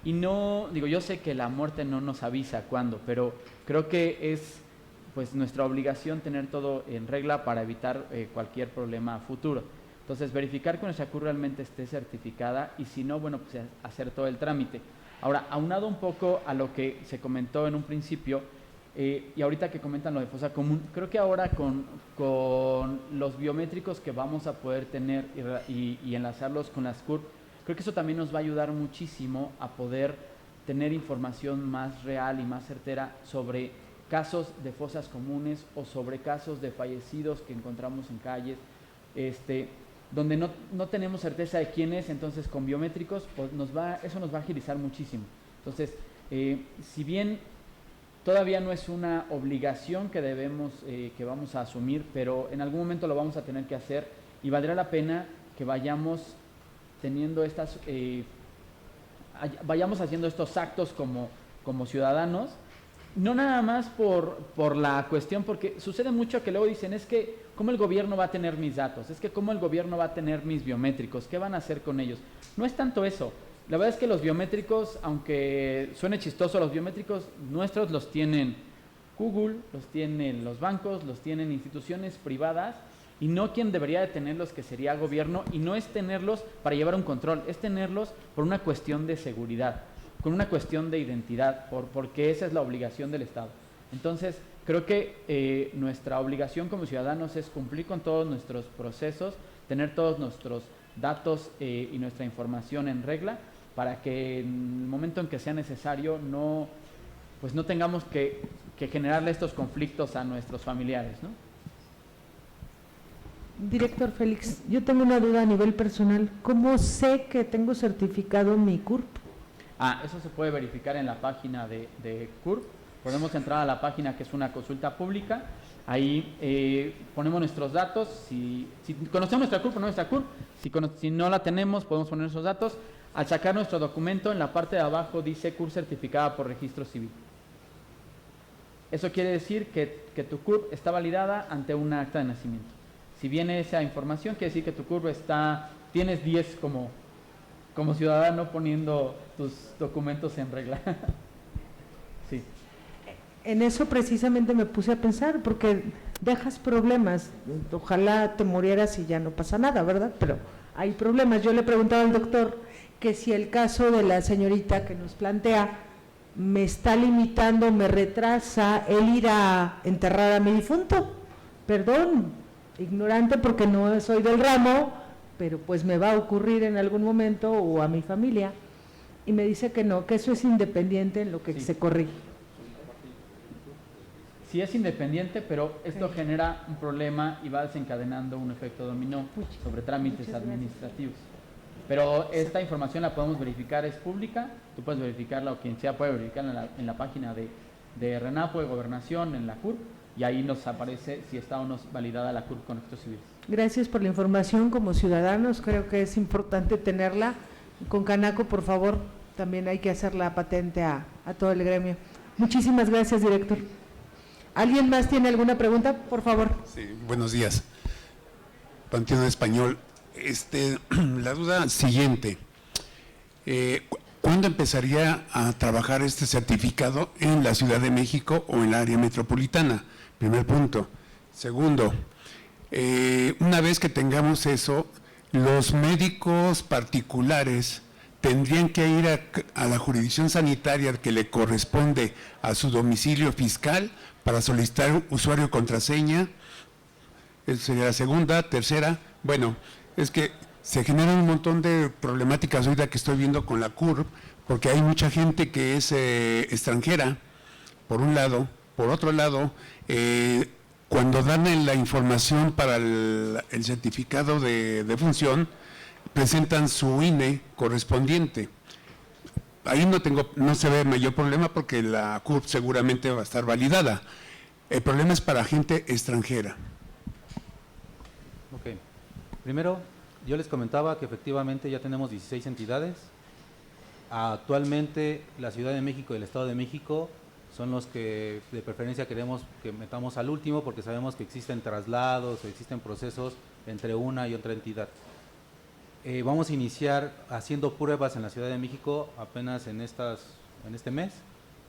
Speaker 6: Y no, digo, yo sé que la muerte no nos avisa cuándo, pero creo que es pues nuestra obligación tener todo en regla para evitar cualquier problema futuro. Entonces, verificar que nuestra CURP realmente esté certificada y si no, bueno, pues hacer todo el trámite. Ahora, aunado un poco a lo que se comentó en un principio, y ahorita que comentan lo de fosa común, creo que ahora con los biométricos que vamos a poder tener y enlazarlos con las CURP, creo que eso también nos va a ayudar muchísimo a poder tener información más real y más certera sobre casos de fosas comunes o sobre casos de fallecidos que encontramos en calles, donde no tenemos certeza de quién es. Entonces con biométricos pues eso nos va a agilizar muchísimo. Entonces, si bien todavía no es una obligación que vamos a asumir, pero en algún momento lo vamos a tener que hacer y valdrá la pena que vayamos teniendo vayamos haciendo estos actos como ciudadanos, no nada más por la cuestión, porque sucede mucho que luego dicen, es que ¿cómo el gobierno va a tener mis datos? Es que ¿cómo el gobierno va a tener mis biométricos? ¿Qué van a hacer con ellos? No es tanto eso. La verdad es que los biométricos, aunque suene chistoso, los biométricos nuestros los tienen Google, los tienen los bancos, los tienen instituciones privadas, y no quien debería de tenerlos, que sería el gobierno, y no es tenerlos para llevar un control, es tenerlos por una cuestión de seguridad. con una cuestión de identidad, porque esa es la obligación del Estado. Entonces, creo que nuestra obligación como ciudadanos es cumplir con todos nuestros procesos, tener todos nuestros datos y nuestra información en regla, para que en el momento en que sea necesario no tengamos que generarle estos conflictos a nuestros familiares, ¿no?
Speaker 1: Director Félix, yo tengo una duda a nivel personal. ¿Cómo sé que tengo certificado mi CURP?
Speaker 6: Eso se puede verificar en la página de CURP. Podemos entrar a la página que es una consulta pública. Ahí ponemos nuestros datos. Si conocemos nuestra CURP o no nuestra CURP, si no la tenemos, podemos poner nuestros datos. Al sacar nuestro documento, en la parte de abajo dice CURP certificada por Registro Civil. Eso quiere decir que tu CURP está validada ante un acta de nacimiento. Si viene esa información, quiere decir que tu CURP tienes 10 como ciudadano poniendo tus documentos en regla. Sí.
Speaker 1: En eso precisamente me puse a pensar, porque dejas problemas. Ojalá te murieras y ya no pasa nada, ¿verdad? Pero hay problemas. Yo le preguntaba al doctor que si el caso de la señorita que nos plantea me está limitando, me retrasa el ir a enterrar a mi difunto. Perdón, ignorante porque no soy del ramo, pero pues me va a ocurrir en algún momento, o a mi familia, y me dice que no, que eso es independiente en lo que se corrige.
Speaker 6: Sí es independiente, pero esto genera un problema y va desencadenando un efecto dominó sobre trámites administrativos. Pero esta información la podemos verificar, es pública, tú puedes verificarla, o quien sea puede verificarla en la página de RENAPO, de Gobernación, en la CURP, y ahí nos aparece si está o no validada la CURP con Registro Civil.
Speaker 1: Gracias por la información. Como ciudadanos creo que es importante tenerla. Con Canaco, por favor, también hay que hacer la patente a todo el gremio. Muchísimas gracias, director. ¿Alguien más tiene alguna pregunta? Por favor.
Speaker 8: Sí, buenos días. Panteón Español. La duda siguiente. ¿Cuándo empezaría a trabajar este certificado en la Ciudad de México o en la área metropolitana? Primer punto. Segundo, una vez que tengamos eso, los médicos particulares tendrían que ir a la jurisdicción sanitaria que le corresponde a su domicilio fiscal para solicitar usuario y contraseña. Esa sería la segunda. Tercera, bueno, es que se generan un montón de problemáticas ahorita que estoy viendo con la CURP, porque hay mucha gente que es extranjera, por un lado. Por otro lado, cuando dan la información para el certificado de función, presentan su INE correspondiente. Ahí no se ve mayor problema porque la CURP seguramente va a estar validada. El problema es para gente extranjera.
Speaker 5: Ok. Primero, yo les comentaba que efectivamente ya tenemos 16 entidades. Actualmente la Ciudad de México y el Estado de México son los que de preferencia queremos que metamos al último, porque sabemos que existen traslados o existen procesos entre una y otra entidad. Vamos a iniciar haciendo pruebas en la Ciudad de México apenas en este mes.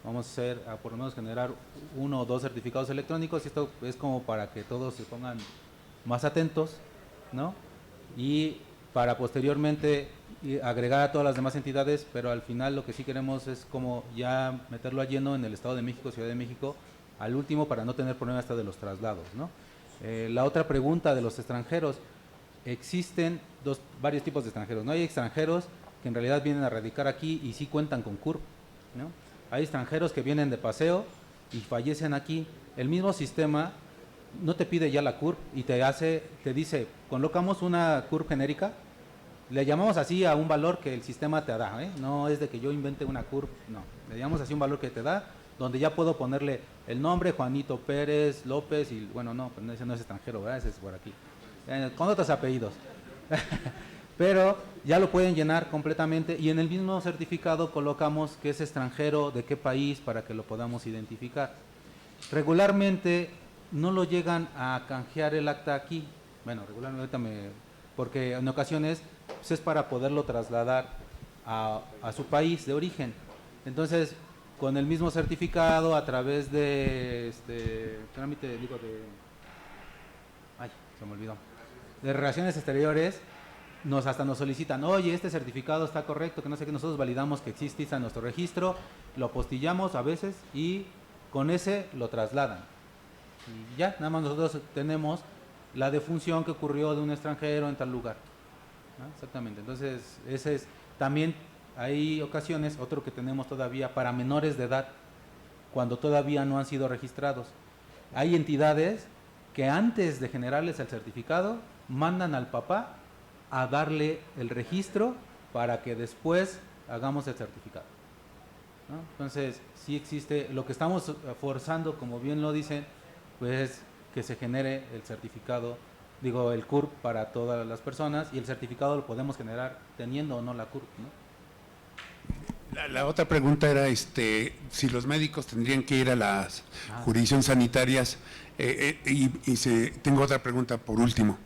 Speaker 5: Vamos a hacer, por lo menos generar 1 o 2 certificados electrónicos, y esto es como para que todos se pongan más atentos, ¿no? Y para posteriormente agregar a todas las demás entidades, pero al final lo que sí queremos es como ya meterlo a lleno en el Estado de México, Ciudad de México, al último, para no tener problemas hasta de los traslados, ¿no? La otra pregunta de los extranjeros: existen varios tipos de extranjeros, ¿no? Hay extranjeros que en realidad vienen a radicar aquí y sí cuentan con CURP, ¿no? Hay extranjeros que vienen de paseo y fallecen aquí. El mismo sistema no te pide ya la CURP y te dice, colocamos una CURP genérica, le llamamos así a un valor que el sistema te da, ¿eh? No es de que yo invente una CURP, no, le llamamos así un valor que te da, donde ya puedo ponerle el nombre, Juanito Pérez López, y bueno, no, pues ese no es extranjero, ¿verdad? Ese es por aquí, con otros apellidos. Pero ya lo pueden llenar completamente, y en el mismo certificado colocamos que es extranjero, de qué país, para que lo podamos identificar. Regularmente no lo llegan a canjear el acta aquí, bueno, regularmente porque en ocasiones pues, es para poderlo trasladar a su país de origen. Entonces, con el mismo certificado, a través de trámite, se me olvidó, de Relaciones Exteriores, hasta nos solicitan, oye, este certificado está correcto, que no sé qué, nosotros validamos que existe en nuestro registro, lo apostillamos a veces y con ese lo trasladan. Y ya, nada más nosotros tenemos la defunción que ocurrió de un extranjero en tal lugar, ¿no? Exactamente, entonces ese es, también hay ocasiones, otro que tenemos todavía para menores de edad, cuando todavía no han sido registrados. Hay entidades que antes de generarles el certificado, mandan al papá a darle el registro para que después hagamos el certificado, ¿no? Entonces, sí existe, lo que estamos forzando, como bien lo dicen, pues que se genere el certificado, digo, el CURP para todas las personas, y el certificado lo podemos generar teniendo o no la CURP, ¿no?
Speaker 8: La otra pregunta era si los médicos tendrían que ir a las jurisdicciones sanitarias. Tengo otra pregunta por último.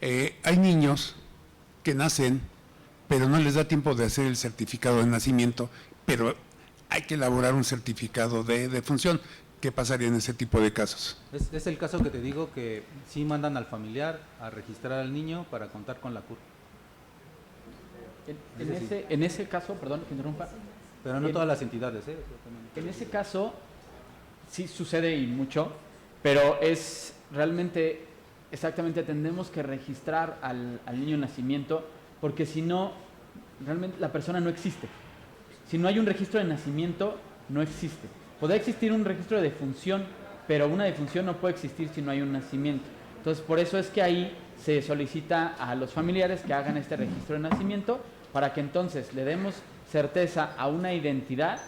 Speaker 8: Hay niños que nacen, pero no les da tiempo de hacer el certificado de nacimiento, pero hay que elaborar un certificado de defunción. ¿Qué pasaría en ese tipo de casos?
Speaker 5: Es el caso que te digo, que sí mandan al familiar a registrar al niño para contar con la CURP.
Speaker 6: En ese caso, perdón que interrumpa.
Speaker 5: Pero no todas las entidades, ¿eh?
Speaker 6: En ese caso, sí sucede y mucho, pero es realmente, exactamente, tendremos que registrar al niño en nacimiento, porque si no, realmente la persona no existe. Si no hay un registro de nacimiento, no existe. Podría existir un registro de defunción, pero una defunción no puede existir si no hay un nacimiento. Entonces, por eso es que ahí se solicita a los familiares que hagan este registro de nacimiento, para que entonces le demos certeza a una identidad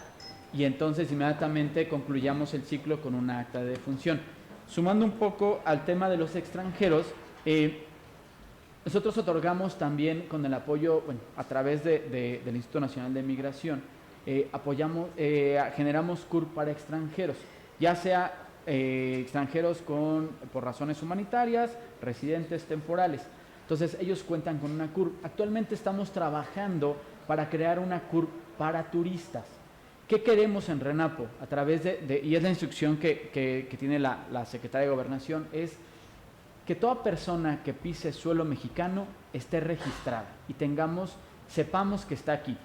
Speaker 6: y entonces inmediatamente concluyamos el ciclo con una acta de defunción. Sumando un poco al tema de los extranjeros, nosotros otorgamos también con el apoyo, bueno, a través del Instituto Nacional de Migración, generamos CURP para extranjeros, ya sea extranjeros por razones humanitarias, residentes temporales. Entonces ellos cuentan con una CURP. Actualmente estamos trabajando para crear una CURP para turistas. ¿Qué queremos en RENAPO? A través y es la instrucción que tiene la Secretaría de Gobernación, es que toda persona que pise suelo mexicano esté registrada y sepamos que está aquí.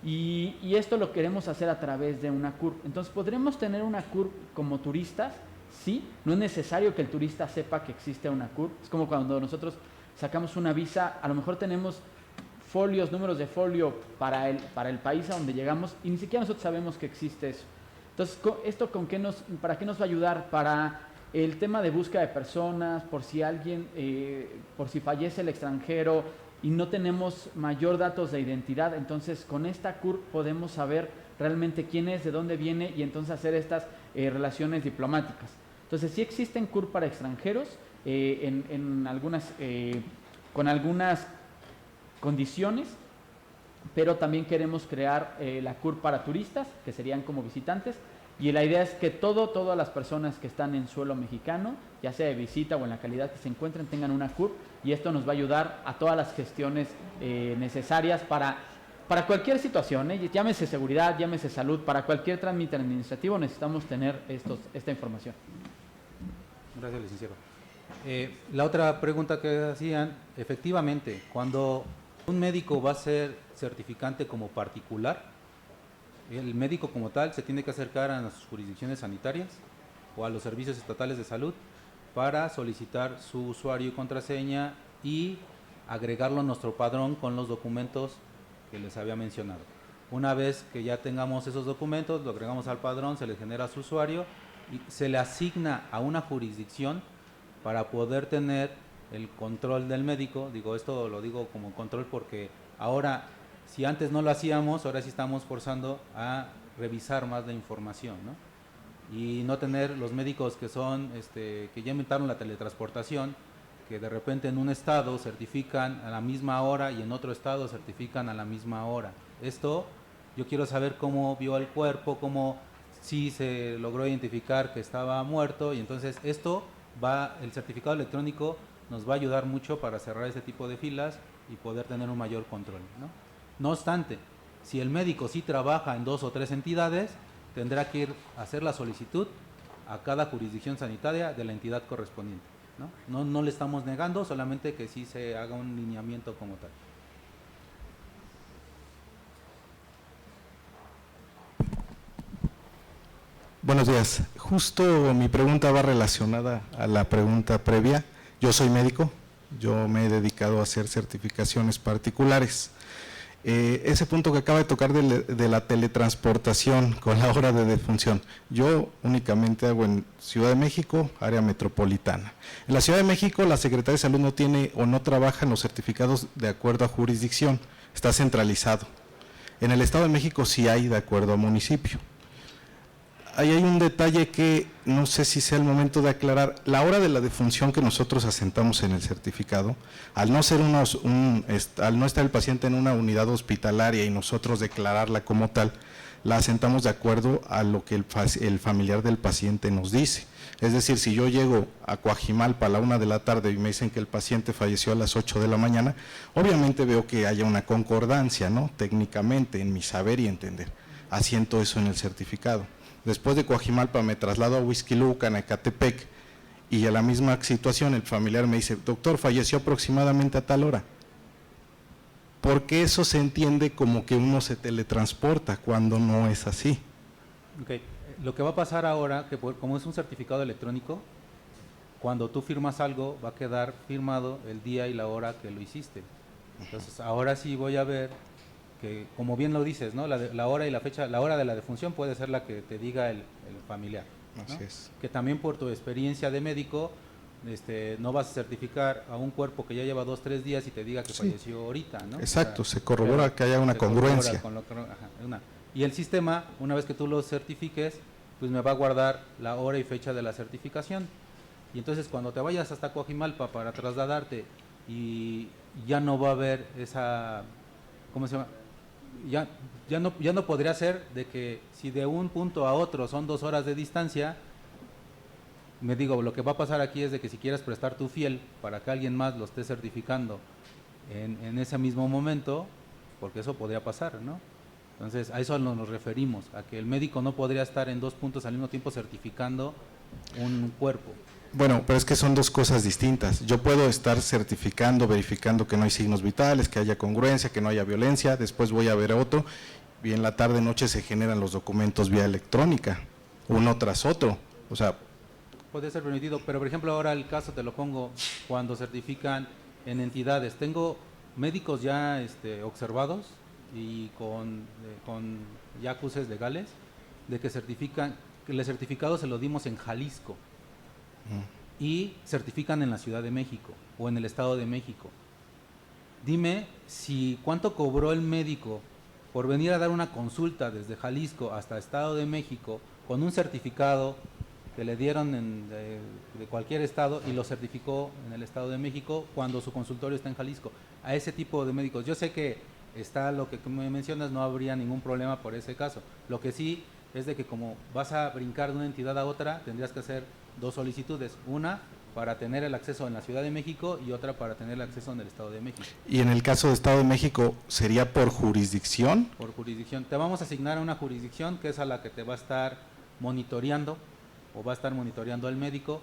Speaker 6: Y esto lo queremos hacer a través de una CURP. Entonces, ¿podremos tener una CURP como turistas? Sí, no es necesario que el turista sepa que existe una CURP. Es como cuando nosotros sacamos una visa, a lo mejor tenemos folios, números de folio para el país a donde llegamos y ni siquiera nosotros sabemos que existe eso. Entonces, ¿esto para qué nos va a ayudar? Para el tema de búsqueda de personas, por si fallece el extranjero y no tenemos mayor datos de identidad, entonces con esta CURP podemos saber realmente quién es, de dónde viene y entonces hacer estas relaciones diplomáticas. Entonces, sí existen CURP para extranjeros, con algunas condiciones, pero también queremos crear la CURP para turistas, que serían como visitantes, y la idea es que todas las personas que están en suelo mexicano, ya sea de visita o en la calidad que se encuentren, tengan una CURP, y esto nos va a ayudar a todas las gestiones necesarias para cualquier situación, llámese seguridad, llámese salud, para cualquier trámite administrativo necesitamos tener esta información.
Speaker 5: Gracias, licenciado. La otra pregunta que hacían, efectivamente, cuando un médico va a ser certificante como particular, el médico como tal se tiene que acercar a nuestras jurisdicciones sanitarias o a los servicios estatales de salud para solicitar su usuario y contraseña y agregarlo a nuestro padrón con los documentos que les había mencionado. Una vez que ya tengamos esos documentos, lo agregamos al padrón, se le genera su usuario y se le asigna a una jurisdicción para poder tener el control del médico. Digo, esto lo digo como control porque ahora, si antes no lo hacíamos, ahora sí estamos forzando a revisar más la información, ¿no? Y no tener los médicos que son, que ya inventaron la teletransportación, que de repente en un estado certifican a la misma hora y en otro estado certifican a la misma hora. Esto, yo quiero saber cómo vio el cuerpo, cómo sí se logró identificar que estaba muerto, y entonces el certificado electrónico nos va a ayudar mucho para cerrar ese tipo de filas y poder tener un mayor control, ¿no? No obstante, si el médico sí trabaja en 2 o 3 entidades, tendrá que ir a hacer la solicitud a cada jurisdicción sanitaria de la entidad correspondiente, ¿no? No le estamos negando, solamente que sí se haga un lineamiento como tal.
Speaker 9: Buenos días. Justo mi pregunta va relacionada a la pregunta previa. Yo soy médico, yo me he dedicado a hacer certificaciones particulares. Ese punto que acaba de tocar de la teletransportación con la hora de defunción, yo únicamente hago en Ciudad de México, área metropolitana. En la Ciudad de México la Secretaría de Salud no tiene o no trabaja en los certificados de acuerdo a jurisdicción, está centralizado. En el Estado de México sí hay de acuerdo a municipio. Ahí hay un detalle que no sé si sea el momento de aclarar. La hora de la defunción que nosotros asentamos en el certificado, al no ser al no estar el paciente en una unidad hospitalaria y nosotros declararla como tal, la asentamos de acuerdo a lo que el familiar del paciente nos dice. Es decir, si yo llego a Coajimalpa a la 1 de la tarde y me dicen que el paciente falleció a las 8 de la mañana, obviamente veo que haya una concordancia, ¿no? Técnicamente, en mi saber y entender. Asiento eso en el certificado. Después de Coajimalpa me traslado a Huixquilucan, a Ecatepec, y a la misma situación el familiar me dice, doctor, falleció aproximadamente a tal hora. Porque eso se entiende como que uno se teletransporta cuando no es así.
Speaker 5: Okay. Lo que va a pasar ahora, que como es un certificado electrónico, cuando tú firmas algo va a quedar firmado el día y la hora que lo hiciste. Entonces ahora sí voy a ver que, como bien lo dices, ¿no? La hora y la fecha, la hora de la defunción puede ser la que te diga el familiar, ¿no?
Speaker 9: Así es.
Speaker 5: Que también por tu experiencia de médico, no vas a certificar a un cuerpo que ya lleva 2 o 3 días y te diga que
Speaker 9: Sí.
Speaker 5: falleció ahorita, ¿no?
Speaker 9: Exacto,
Speaker 5: O sea,
Speaker 9: se corrobora que haya una
Speaker 5: se corrobora
Speaker 9: congruencia.
Speaker 5: con y el sistema, una vez que tú lo certifiques, pues me va a guardar la hora y fecha de la certificación. Y entonces cuando te vayas hasta Coajimalpa para trasladarte y ya no va a haber esa, ¿cómo se llama? Ya no podría ser de que si de un punto a otro son 2 horas de distancia, me digo, lo que va a pasar aquí es de que si quieres prestar tu fiel para que alguien más lo esté certificando en ese mismo momento, porque eso podría pasar, ¿no? Entonces a eso nos referimos, a que el médico no podría estar en 2 puntos al mismo tiempo certificando un cuerpo.
Speaker 9: Bueno, pero es que son 2 cosas distintas. Yo puedo estar certificando, verificando que no hay signos vitales, que haya congruencia, que no haya violencia, después voy a ver otro, y en la tarde noche se generan los documentos vía electrónica, uno tras otro. O sea,
Speaker 5: Puede ser permitido, pero por ejemplo ahora el caso te lo pongo cuando certifican en entidades. Tengo médicos ya observados y con ya acuses legales de que certifican, que el certificado se lo dimos en Jalisco y certifican en la Ciudad de México o en el Estado de México. Dime si cuánto cobró el médico por venir a dar una consulta desde Jalisco hasta Estado de México con un certificado que le dieron de cualquier estado y lo certificó en el Estado de México cuando su consultorio está en Jalisco. A ese tipo de médicos. Yo sé que está lo que me mencionas, no habría ningún problema por ese caso. Lo que sí es de que como vas a brincar de una entidad a otra, tendrías que hacer 2 solicitudes. Una para tener el acceso en la Ciudad de México y otra para tener el acceso en el Estado de México.
Speaker 9: y en el caso de Estado de México, ¿sería por jurisdicción?
Speaker 5: Por jurisdicción. Te vamos a asignar a una jurisdicción que es a la que te va a estar monitoreando o va a estar monitoreando al médico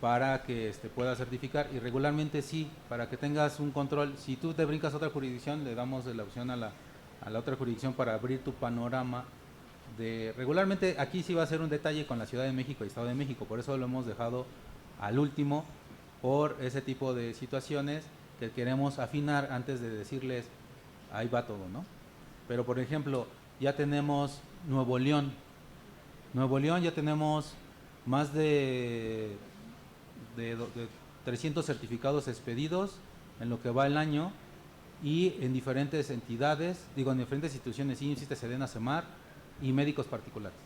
Speaker 5: para que pueda certificar, y regularmente sí, para que tengas un control. Si tú te brincas a otra jurisdicción, le damos la opción a la otra jurisdicción para abrir tu panorama de, regularmente aquí sí va a ser un detalle con la Ciudad de México y Estado de México, por eso lo hemos dejado al último, por ese tipo de situaciones que queremos afinar antes de decirles, ahí va todo, ¿no? Pero por ejemplo, ya tenemos Nuevo León ya tenemos más de 300 certificados expedidos en lo que va el año, y en diferentes entidades, en diferentes instituciones, IMSS, Sedena, Semar y médicos particulares.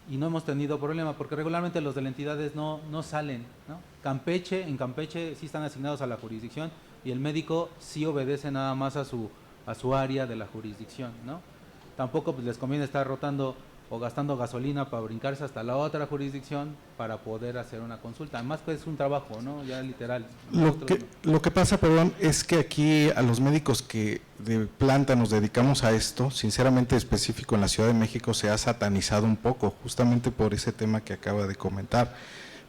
Speaker 5: Y no hemos tenido problema, porque regularmente los de las entidades no salen, ¿no? En Campeche sí están asignados a la jurisdicción y el médico sí obedece nada más a su área de la jurisdicción, ¿no? Tampoco pues, les conviene estar rotando o gastando gasolina para brincarse hasta la otra jurisdicción para poder hacer una consulta. Además que es un trabajo, ¿no? Ya literal.
Speaker 9: Lo que pasa, perdón, es que aquí a los médicos que de planta nos dedicamos a esto, sinceramente específico en la Ciudad de México, se ha satanizado un poco, justamente por ese tema que acaba de comentar.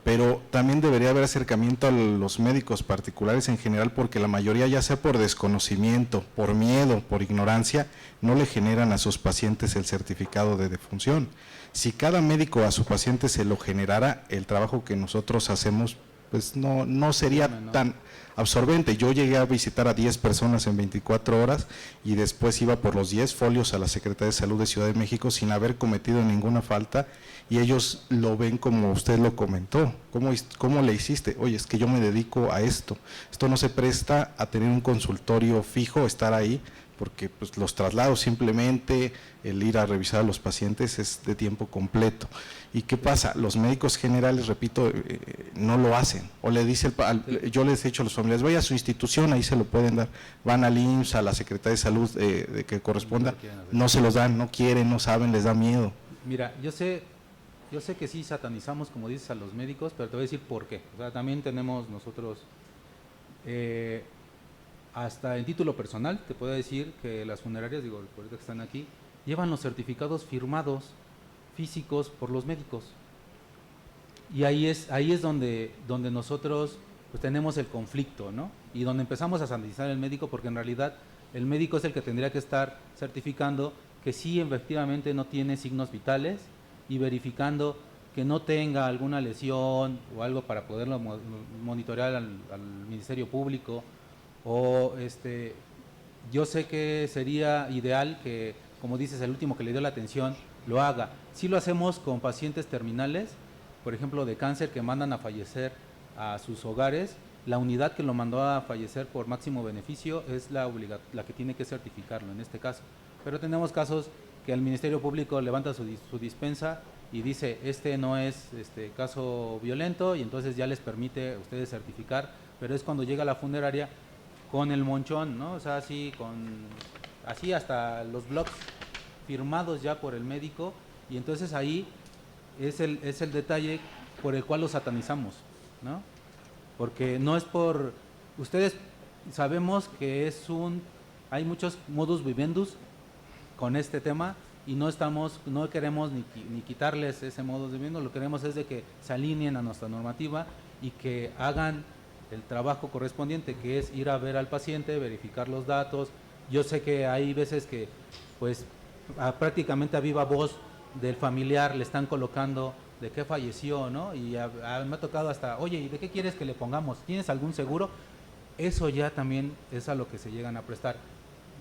Speaker 9: pero también debería haber acercamiento a los médicos particulares en general, porque la mayoría, ya sea por desconocimiento, por miedo, por ignorancia, no le generan a sus pacientes el certificado de defunción. Si cada médico a su paciente se lo generara, el trabajo que nosotros hacemos pues no sería tan absorbente. Yo llegué a visitar a 10 personas en 24 horas y después iba por los 10 folios a la Secretaría de Salud de Ciudad de México sin haber cometido ninguna falta, y ellos lo ven como usted lo comentó. ¿Cómo le hiciste? Oye, es que yo me dedico a esto. Esto no se presta a tener un consultorio fijo, estar ahí, porque pues, los traslados simplemente, el ir a revisar a los pacientes es de tiempo completo. ¿Y qué pasa? Los médicos generales, repito, no lo hacen. O le dice, yo les he dicho a los familiares, vaya a su institución, ahí se lo pueden dar. Van al IMSS, a la Secretaría de Salud de que corresponda, no se los dan, no quieren, no saben, les da miedo.
Speaker 5: Mira, yo sé que sí satanizamos, como dices, a los médicos, pero te voy a decir por qué. O sea, también tenemos nosotros, hasta en título personal, te puedo decir que las funerarias, digo, ahorita que están aquí, llevan los certificados firmados físicos por los médicos. Y ahí es donde nosotros pues tenemos el conflicto, ¿no? Y donde empezamos a satanizar al médico, porque en realidad el médico es el que tendría que estar certificando que sí efectivamente no tiene signos vitales y verificando que no tenga alguna lesión o algo para poderlo monitorear al Ministerio Público. O yo sé que sería ideal que, como dices, el último que le dio la atención lo haga. Sí lo hacemos con pacientes terminales, por ejemplo de cáncer, que mandan a fallecer a sus hogares. La unidad que lo mandó a fallecer por máximo beneficio es la que tiene que certificarlo en este caso. Pero tenemos casos que el Ministerio Público levanta su dispensa y dice, no es caso violento, y entonces ya les permite a ustedes certificar, pero es cuando llega la funeraria con el monchón, ¿no? O sea, así hasta los blogs firmados ya por el médico, y entonces ahí es el detalle por el cual los satanizamos, ¿no? Porque no es por... Ustedes sabemos que hay muchos modus vivendus con este tema, y no queremos ni quitarles ese modus vivendus, lo que queremos es de que se alineen a nuestra normativa y que hagan el trabajo correspondiente, que es ir a ver al paciente, verificar los datos. Yo sé que hay veces que pues prácticamente a viva voz del familiar le están colocando de qué falleció, ¿no? Y me ha tocado hasta, oye, ¿y de qué quieres que le pongamos? ¿Tienes algún seguro? Eso ya también es a lo que se llegan a prestar.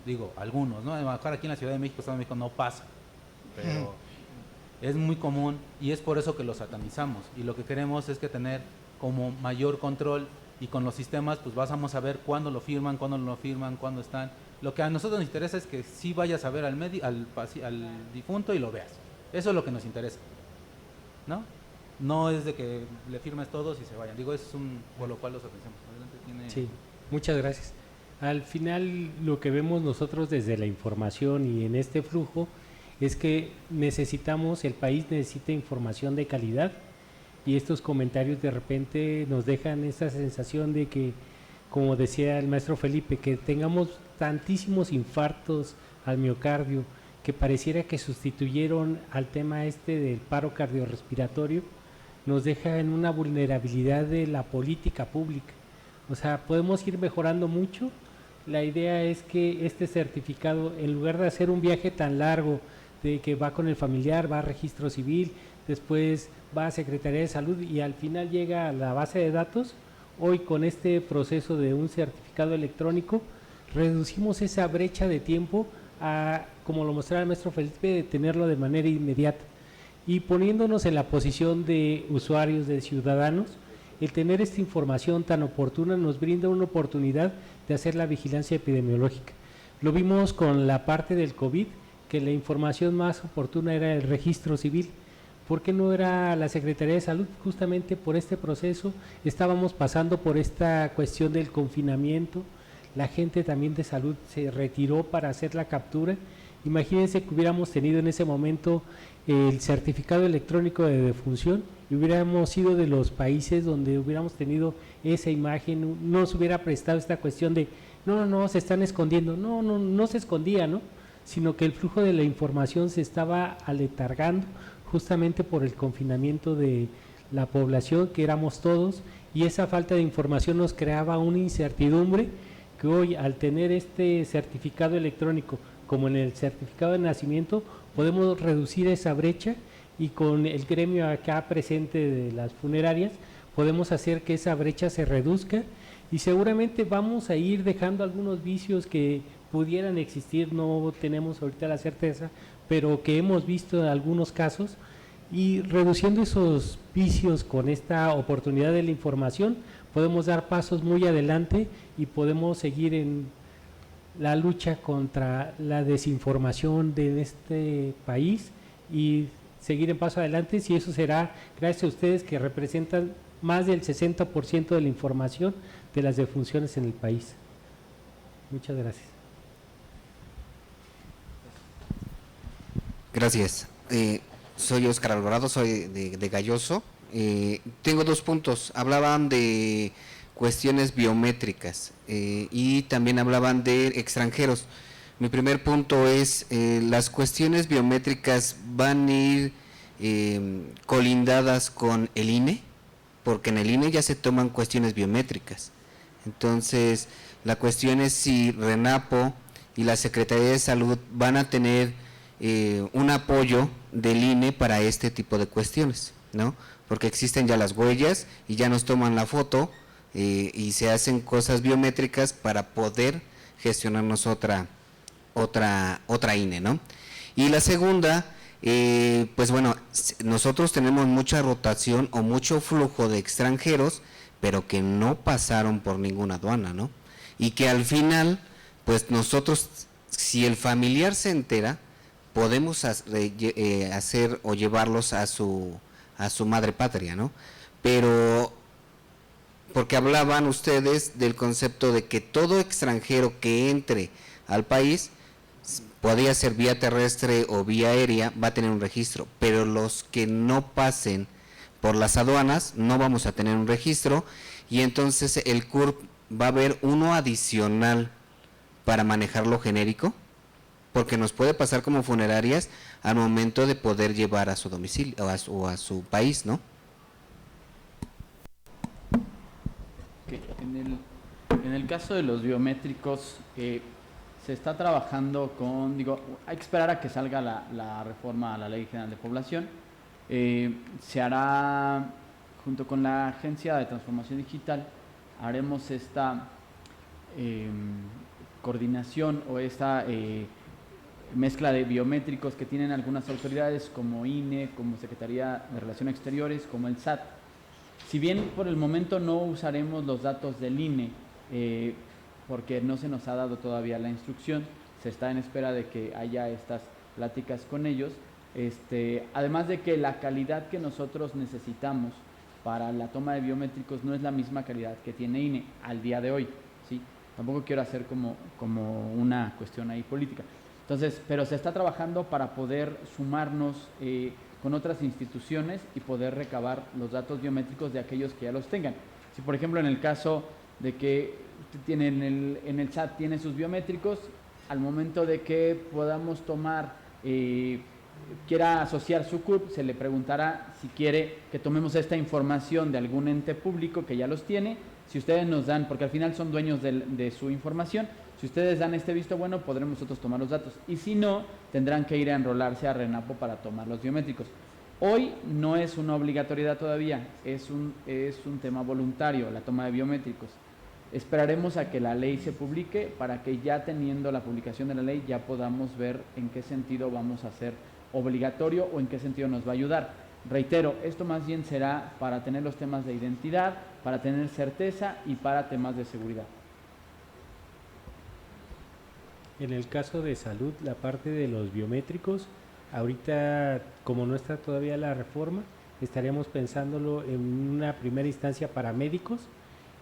Speaker 5: Digo, algunos, ¿no? A lo mejor aquí en la Ciudad de México, Estado de México no pasa, pero es muy común, y es por eso que lo satanizamos. Y lo que queremos es que tener como mayor control, y con los sistemas pues vamos a ver cuándo lo firman, cuándo no lo firman, cuándo están. Lo que a nosotros nos interesa es que sí vayas a ver al difunto y lo veas. Eso es lo que nos interesa, ¿no? No es de que le firmes todos y se vayan. Digo, eso es por lo cual los atencemos.
Speaker 3: Sí, muchas gracias. Al final lo que vemos nosotros desde la información y en este flujo es que el país necesita información de calidad, y estos comentarios de repente nos dejan esa sensación de que, como decía el maestro Felipe, que tengamos tantísimos infartos al miocardio que pareciera que sustituyeron al tema del paro cardiorrespiratorio, nos deja en una vulnerabilidad de la política pública. O sea, podemos ir mejorando mucho. La idea es que este certificado, en lugar de hacer un viaje tan largo, de que va con el familiar, va a registro civil, después va a Secretaría de Salud y al final llega a la base de datos, hoy con este proceso de un certificado electrónico reducimos esa brecha de tiempo a, como lo mostraba el maestro Felipe, de tenerlo de manera inmediata. Y poniéndonos en la posición de usuarios, de ciudadanos, el tener esta información tan oportuna nos brinda una oportunidad de hacer la vigilancia epidemiológica. Lo vimos con la parte del COVID, que la información más oportuna era el registro civil. ¿Por qué no era la Secretaría de Salud? Justamente por este proceso estábamos pasando por esta cuestión del confinamiento, la gente también de salud se retiró para hacer la captura. Imagínense que hubiéramos tenido en ese momento el certificado electrónico de defunción y hubiéramos sido de los países donde hubiéramos tenido esa imagen, no se hubiera prestado esta cuestión de no, se están escondiendo, no se escondía, ¿no? Sino que el flujo de la información se estaba aletargando justamente por el confinamiento de la población, que éramos todos, y esa falta de información nos creaba una incertidumbre que hoy, al tener este certificado electrónico como en el certificado de nacimiento, podemos reducir esa brecha, y con el gremio acá presente de las funerarias podemos hacer que esa brecha se reduzca, y seguramente vamos a ir dejando algunos vicios que pudieran existir, no tenemos ahorita la certeza, pero que hemos visto en algunos casos, y reduciendo esos vicios con esta oportunidad de la información podemos dar pasos muy adelante y podemos seguir en la lucha contra la desinformación de este país y seguir en paso adelante, si eso será gracias a ustedes, que representan más del 60% de la información de las defunciones en el país. Muchas gracias.
Speaker 10: Gracias. Soy Óscar Alvarado, soy de Galloso. Tengo 2 puntos. Hablaban de cuestiones biométricas y también hablaban de extranjeros. Mi primer punto es, las cuestiones biométricas van a ir colindadas con el INE, porque en el INE ya se toman cuestiones biométricas. Entonces, la cuestión es si RENAPO y la Secretaría de Salud van a tener un apoyo del INE para este tipo de cuestiones, ¿no? Porque existen ya las huellas y ya nos toman la foto y se hacen cosas biométricas para poder gestionarnos otra INE, ¿no? Y la segunda, pues bueno, nosotros tenemos mucha rotación o mucho flujo de extranjeros, pero que no pasaron por ninguna aduana, ¿no? Y que al final, pues nosotros, si el familiar se entera, podemos hacer o llevarlos a su madre patria, ¿no? Pero, porque hablaban ustedes del concepto de que todo extranjero que entre al país, podría ser vía terrestre o vía aérea, va a tener un registro, pero los que no pasen por las aduanas no vamos a tener un registro, y entonces el CURP va a haber uno adicional para manejarlo genérico, porque nos puede pasar como funerarias al momento de poder llevar a su domicilio o a su país, ¿no?
Speaker 6: Okay. En el caso de los biométricos, se está trabajando con, hay que esperar a que salga la reforma a la Ley General de Población. Se hará, junto con la Agencia de Transformación Digital, haremos esta coordinación o esta mezcla de biométricos que tienen algunas autoridades como INE, como Secretaría de Relaciones Exteriores, como el SAT. Si bien por el momento no usaremos los datos del INE, porque no se nos ha dado todavía la instrucción, se está en espera de que haya estas pláticas con ellos, además de que la calidad que nosotros necesitamos para la toma de biométricos no es la misma calidad que tiene INE al día de hoy, ¿sí? Tampoco quiero hacer como una cuestión ahí política. Entonces, pero se está trabajando para poder sumarnos con otras instituciones y poder recabar los datos biométricos de aquellos que ya los tengan. Si por ejemplo en el caso de que tienen en el SAT tiene sus biométricos, al momento de que podamos tomar, quiera asociar su CURP, se le preguntará si quiere que tomemos esta información de algún ente público que ya los tiene. Si ustedes nos dan, porque al final son dueños de su información, si ustedes dan este visto bueno, podremos nosotros tomar los datos. Y si no, tendrán que ir a enrolarse a RENAPO para tomar los biométricos. Hoy no es una obligatoriedad todavía, es un tema voluntario la toma de biométricos. Esperaremos a que la ley se publique para que ya teniendo la publicación de la ley ya podamos ver en qué sentido vamos a hacer obligatorio o en qué sentido nos va a ayudar. Reitero, esto más bien será para tener los temas de identidad, para tener certeza y para temas de seguridad.
Speaker 3: En el caso de salud, la parte de los biométricos, ahorita como no está todavía la reforma, estaríamos pensándolo en una primera instancia para médicos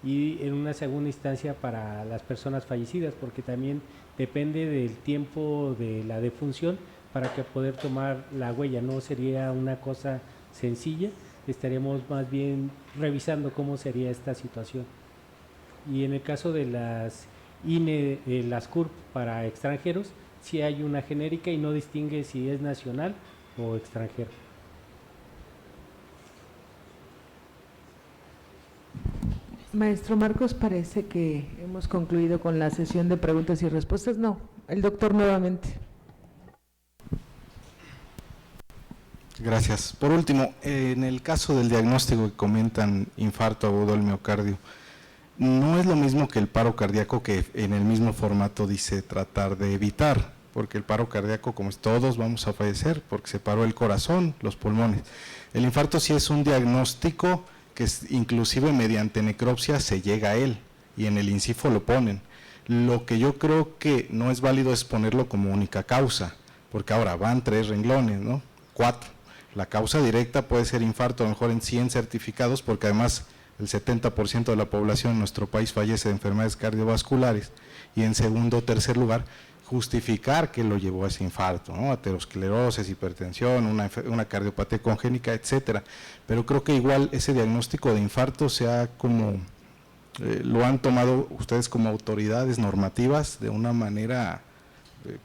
Speaker 3: y en una segunda instancia para las personas fallecidas, porque también depende del tiempo de la defunción para que poder tomar la huella. No sería una cosa sencilla, estaríamos más bien revisando cómo sería esta situación. Y en el caso de las INE, las CURP para extranjeros, sí hay una genérica y no distingue si es nacional o extranjero.
Speaker 1: Maestro Marcos, parece que hemos concluido con la sesión de preguntas y respuestas. No, el doctor nuevamente.
Speaker 9: Gracias. Por último, en el caso del diagnóstico que comentan infarto agudo del miocardio, no es lo mismo que el paro cardíaco, que en el mismo formato dice tratar de evitar, porque el paro cardíaco, como es, todos vamos a fallecer porque se paró el corazón, los pulmones. El infarto sí es un diagnóstico que inclusive mediante necropsia se llega a él y en el INCIFO lo ponen. Lo que yo creo que no es válido es ponerlo como única causa, porque ahora van 3 renglones, ¿no? 4. La causa directa puede ser infarto, a lo mejor en 100 certificados, porque además el 70% de la población en nuestro país fallece de enfermedades cardiovasculares, y en segundo o tercer lugar, justificar que lo llevó a ese infarto, ¿no? Aterosclerosis, hipertensión, una cardiopatía congénica, etcétera. Pero creo que igual ese diagnóstico de infarto sea como, lo han tomado ustedes como autoridades normativas de una manera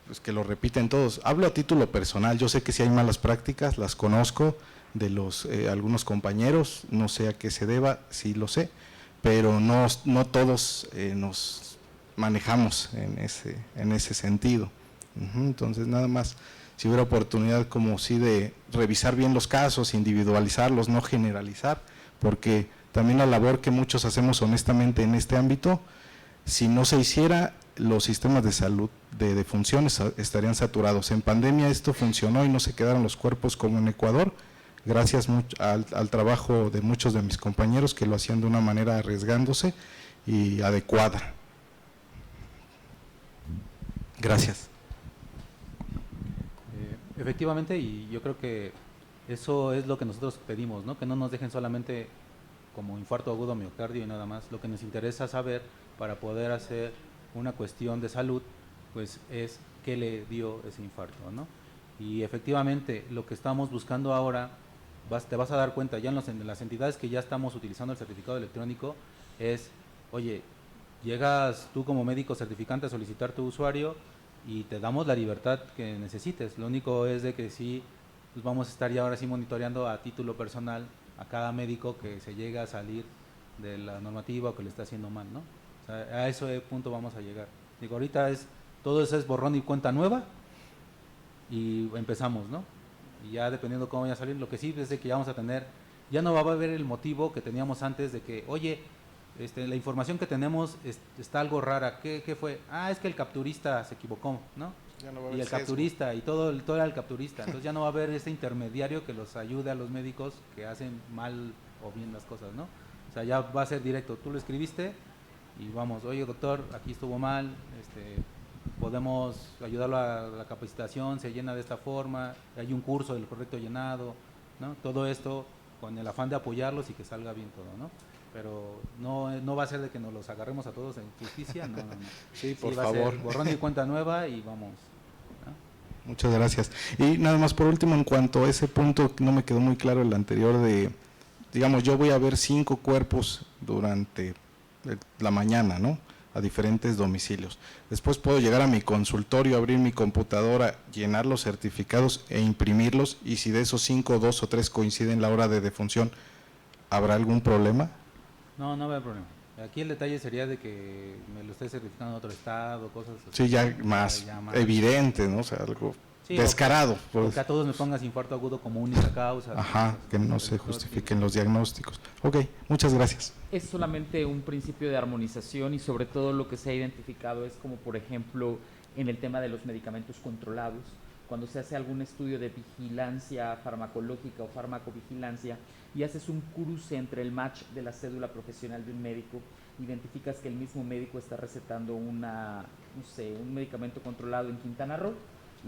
Speaker 9: pues que lo repiten todos. Hablo a título personal, yo sé que si hay malas prácticas, las conozco de los algunos compañeros, no sé a qué se deba, sí lo sé, pero no todos nos manejamos en ese sentido. Entonces nada más, si hubiera oportunidad como sí de revisar bien los casos, individualizarlos, no generalizar, porque también la labor que muchos hacemos honestamente en este ámbito, si no se hiciera, los sistemas de salud de defunciones estarían saturados. En pandemia esto funcionó y no se quedaron los cuerpos como en Ecuador, gracias al trabajo de muchos de mis compañeros que lo hacían de una manera arriesgándose y adecuada. Gracias.
Speaker 5: Efectivamente, y yo creo que eso es lo que nosotros pedimos, ¿no? Que no nos dejen solamente como infarto agudo miocardio y nada más. Lo que nos interesa saber para poder hacer una cuestión de salud, pues es qué le dio ese infarto, ¿no? Y efectivamente lo que estamos buscando ahora, te vas a dar cuenta ya en las entidades que ya estamos utilizando el certificado electrónico, es, oye, llegas tú como médico certificante a solicitar tu usuario y te damos la libertad que necesites. Lo único es de que sí, pues vamos a estar ya ahora sí monitoreando a título personal a cada médico que se llega a salir de la normativa o que le está haciendo mal, ¿no? O sea, a ese punto vamos a llegar. Digo, ahorita todo eso es borrón y cuenta nueva y empezamos, ¿no? Y ya dependiendo cómo vaya a salir, lo que sí es de que ya vamos a tener, ya no va a haber el motivo que teníamos antes de que, oye, la información que tenemos está algo rara, ¿qué fue? Ah, es que el capturista se equivocó, ¿no?
Speaker 9: Ya no va a
Speaker 5: Y
Speaker 9: haber
Speaker 5: el
Speaker 9: sesgo.
Speaker 5: capturista, y todo era el capturista, entonces ya no va a haber ese intermediario que los ayude a los médicos que hacen mal o bien las cosas, ¿no? O sea, ya va a ser directo, tú lo escribiste y vamos, oye doctor, aquí estuvo mal, podemos ayudarlo a la capacitación, se llena de esta forma, hay un curso del correcto llenado, ¿no? Todo esto con el afán de apoyarlos y que salga bien todo, ¿no? Pero no va a ser de que nos los agarremos a todos en justicia, no.
Speaker 9: Sí, por
Speaker 5: va
Speaker 9: favor.
Speaker 5: a ser borrón y cuenta nueva y vamos, ¿no?
Speaker 9: Muchas gracias. Y nada más por último, en cuanto a ese punto, no me quedó muy claro el anterior de, digamos, yo voy a ver 5 cuerpos durante la mañana, ¿no? A diferentes domicilios. Después puedo llegar a mi consultorio, abrir mi computadora, llenar los certificados e imprimirlos, y si de esos 5, 2 o 3 coinciden la hora de defunción, ¿habrá algún problema?
Speaker 5: No va a haber problema. Aquí el detalle sería de que me lo esté certificando en otro estado, cosas así.
Speaker 9: Sí, ya más evidente, ¿no? O sea, algo
Speaker 5: sí,
Speaker 9: descarado.
Speaker 5: O que a todos me pongas infarto agudo como única causa.
Speaker 9: Ajá, que no se justifiquen los diagnósticos. Ok, muchas gracias.
Speaker 4: Es solamente un principio de armonización y sobre todo lo que se ha identificado es como por ejemplo en el tema de los medicamentos controlados, cuando se hace algún estudio de vigilancia farmacológica o farmacovigilancia y haces un cruce entre el match de la cédula profesional de un médico, identificas que el mismo médico está recetando un medicamento controlado en Quintana Roo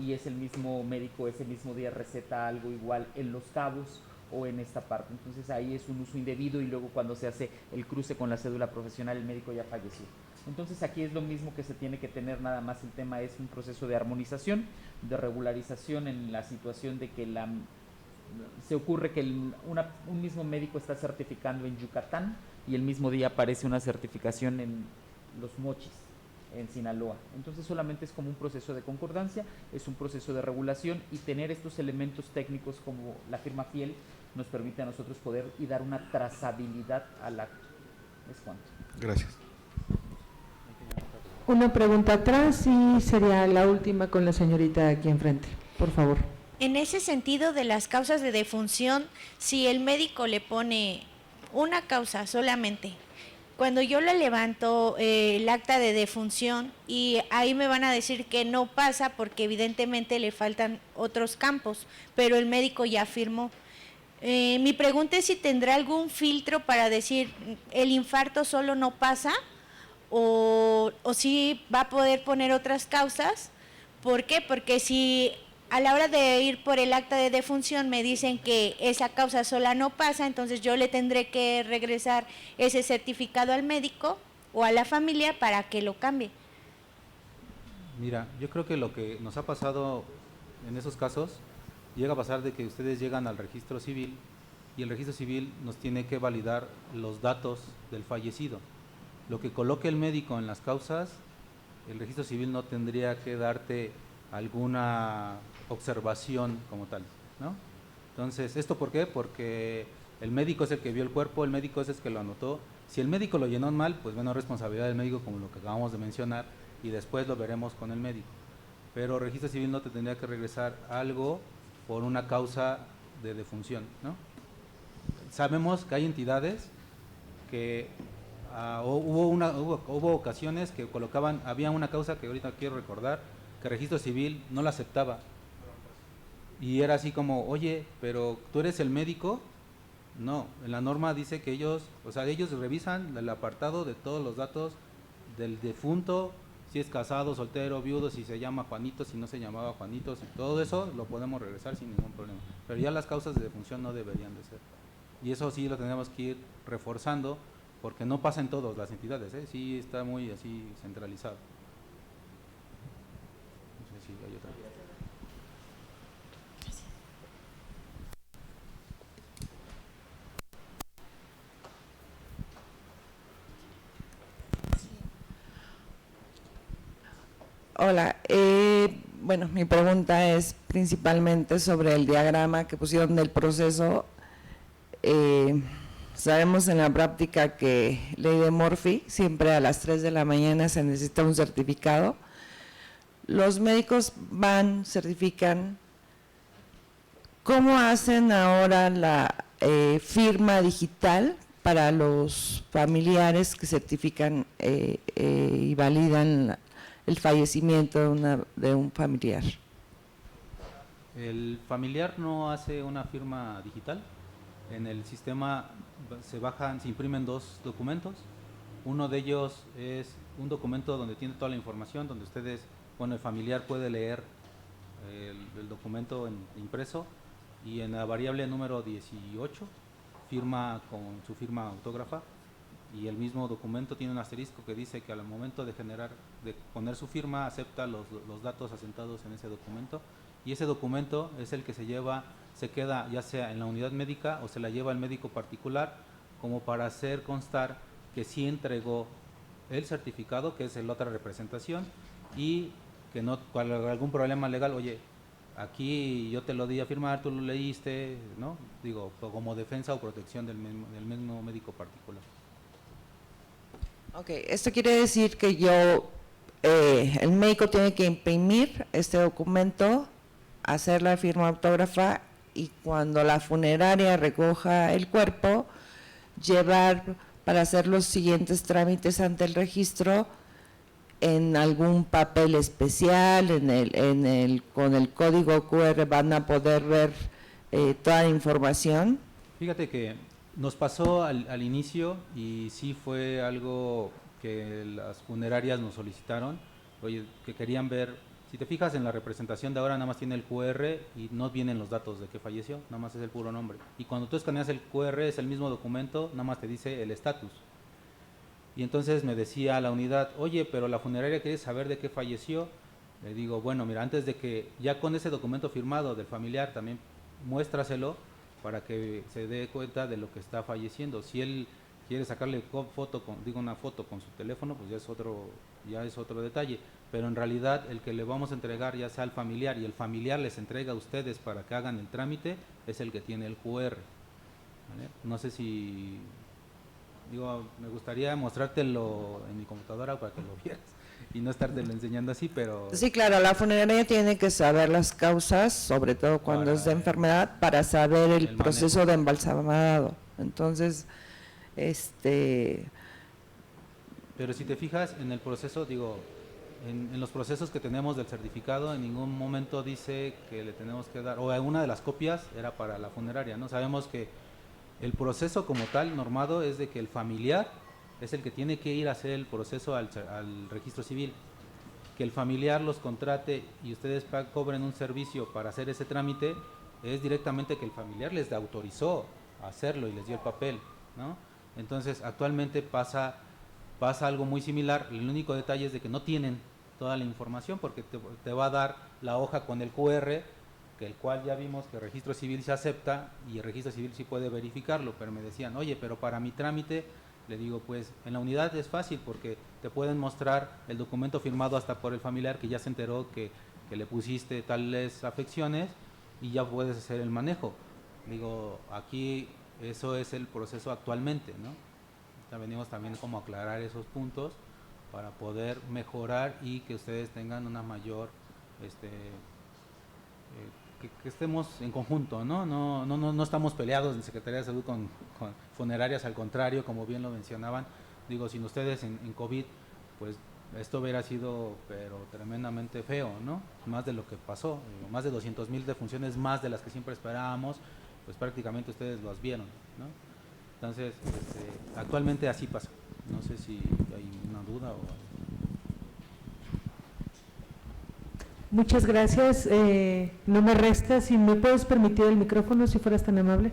Speaker 4: y es el mismo médico ese mismo día receta algo igual en Los Cabos o en esta parte. Entonces ahí es un uso indebido y luego cuando se hace el cruce con la cédula profesional el médico ya falleció. Entonces aquí es lo mismo que se tiene que tener, nada más el tema es un proceso de armonización, de regularización en la situación de que se ocurre que un mismo médico está certificando en Yucatán y el mismo día aparece una certificación en Los Mochis, en Sinaloa. Entonces solamente es como un proceso de concordancia, es un proceso de regulación y tener estos elementos técnicos como la firma fiel nos permite a nosotros poder y dar una trazabilidad a Es cuanto.
Speaker 9: Gracias.
Speaker 1: Una pregunta atrás y sería la última con la señorita aquí enfrente, por favor.
Speaker 7: En ese sentido de las causas de defunción, si el médico le pone una causa solamente, cuando yo le levanto el acta de defunción y ahí me van a decir que no pasa porque evidentemente le faltan otros campos, pero el médico ya firmó. Mi pregunta es si tendrá algún filtro para decir el infarto solo no pasa o si va a poder poner otras causas. ¿Por qué? Porque si a la hora de ir por el acta de defunción me dicen que esa causa sola no pasa, entonces yo le tendré que regresar ese certificado al médico o a la familia para que lo cambie.
Speaker 5: Mira, yo creo que lo que nos ha pasado en esos casos, llega a pasar de que ustedes llegan al registro civil y el registro civil nos tiene que validar los datos del fallecido. Lo que coloque el médico en las causas, el registro civil no tendría que darte alguna observación como tal, ¿no? Entonces, ¿esto por qué? Porque el médico es el que vio el cuerpo, el médico es el que lo anotó. Si el médico lo llenó mal, pues bueno, responsabilidad del médico como lo que acabamos de mencionar y después lo veremos con el médico. Pero el registro civil no te tendría que regresar algo por una causa de defunción, ¿no? Sabemos que hay entidades que hubo ocasiones que colocaban, había una causa que ahorita quiero recordar, que el registro civil no la aceptaba. Y era así como, oye, pero ¿tú eres el médico? No, en la norma dice que ellos, o sea, ellos revisan el apartado de todos los datos del defunto, si es casado, soltero, viudo, si se llama Juanito, si no se llamaba Juanito, si todo eso lo podemos regresar sin ningún problema. Pero ya las causas de defunción no deberían de ser. Y eso sí lo tenemos que ir reforzando, porque no pasa en todas las entidades, ¿eh? Sí está muy así centralizado. No sé si hay otra.
Speaker 11: Hola, bueno, mi pregunta es principalmente sobre el diagrama que pusieron del proceso. Sabemos en la práctica que ley de Murphy, siempre a las 3 de la mañana se necesita un certificado. Los médicos van, certifican. ¿Cómo hacen ahora la firma digital para los familiares que certifican y validan el fallecimiento de un familiar?
Speaker 5: El familiar no hace una firma digital. En el sistema se imprimen dos documentos. Uno de ellos es un documento donde tiene toda la información, donde ustedes, bueno, el familiar puede leer el documento impreso, y en la variable número 18 firma con su firma autógrafa, y el mismo documento tiene un asterisco que dice que al momento de poner su firma acepta los datos asentados en ese documento, y ese documento es el que se queda ya sea en la unidad médica o se la lleva al médico particular como para hacer constar que sí entregó el certificado, que es la otra representación, y que no, cuando algún problema legal, oye, aquí yo te lo di a firmar, tú lo leíste, ¿no? Digo, como defensa o protección del mismo médico particular.
Speaker 11: Ok, esto quiere decir que el médico tiene que imprimir este documento, hacer la firma autógrafa, y cuando la funeraria recoja el cuerpo, llevar para hacer los siguientes trámites ante el registro en algún papel especial, con el código QR van a poder ver toda la información.
Speaker 5: Fíjate que nos pasó al inicio, y sí fue algo que las funerarias nos solicitaron, oye, que querían ver. Si te fijas en la representación de ahora, nada más tiene el QR y no vienen los datos de que falleció, nada más es el puro nombre. Y cuando tú escaneas el QR, es el mismo documento, nada más te dice el estatus. Y entonces me decía la unidad, oye, pero la funeraria quiere saber de qué falleció. Le digo, bueno, mira, antes de que, ya con ese documento firmado del familiar, también muéstraselo para que se dé cuenta de lo que está falleciendo. Si él quiere sacarle una foto con su teléfono, pues ya es otro detalle. Pero en realidad el que le vamos a entregar, ya sea al familiar, y el familiar les entrega a ustedes para que hagan el trámite, es el que tiene el QR. ¿Vale? No sé si Digo, me gustaría mostrártelo en mi computadora para que lo vieras y no estártelo enseñando así, pero...
Speaker 11: Sí, claro, la funeraria tiene que saber las causas, sobre todo cuando es de enfermedad, para saber el proceso
Speaker 5: manejo
Speaker 11: de embalsamado. Entonces,
Speaker 5: Pero si te fijas en el proceso, digo, en los procesos que tenemos del certificado, en ningún momento dice que le tenemos que dar, o alguna de las copias era para la funeraria, ¿no? Sabemos que el proceso como tal normado es de que el familiar es el que tiene que ir a hacer el proceso al registro civil, que el familiar los contrate y ustedes cobren un servicio para hacer ese trámite, es directamente que el familiar les autorizó a hacerlo y les dio el papel, ¿no? Entonces actualmente pasa algo muy similar. El único detalle es de que no tienen toda la información, porque te va a dar la hoja con el QR, que el cual ya vimos que el registro civil se acepta y el registro civil sí puede verificarlo, pero me decían, oye, pero para mi trámite, le digo, pues en la unidad es fácil porque te pueden mostrar el documento firmado hasta por el familiar que ya se enteró que le pusiste tales afecciones y ya puedes hacer el manejo. Digo, aquí eso es el proceso actualmente, ¿no? Ya venimos también como a aclarar esos puntos para poder mejorar y que ustedes tengan una mayor, que estemos en conjunto, ¿no? No estamos peleados en Secretaría de Salud con funerarias, al contrario, como bien lo mencionaban. Digo, sin ustedes en COVID, pues esto hubiera sido pero tremendamente feo, ¿no? Más de lo que pasó, más de 200,000 defunciones, más de las que siempre esperábamos, pues prácticamente ustedes las vieron, ¿no? Entonces, actualmente así pasa. No sé si hay una duda o...
Speaker 1: Muchas gracias. No me resta, si me puedes permitir el micrófono, si fueras tan amable.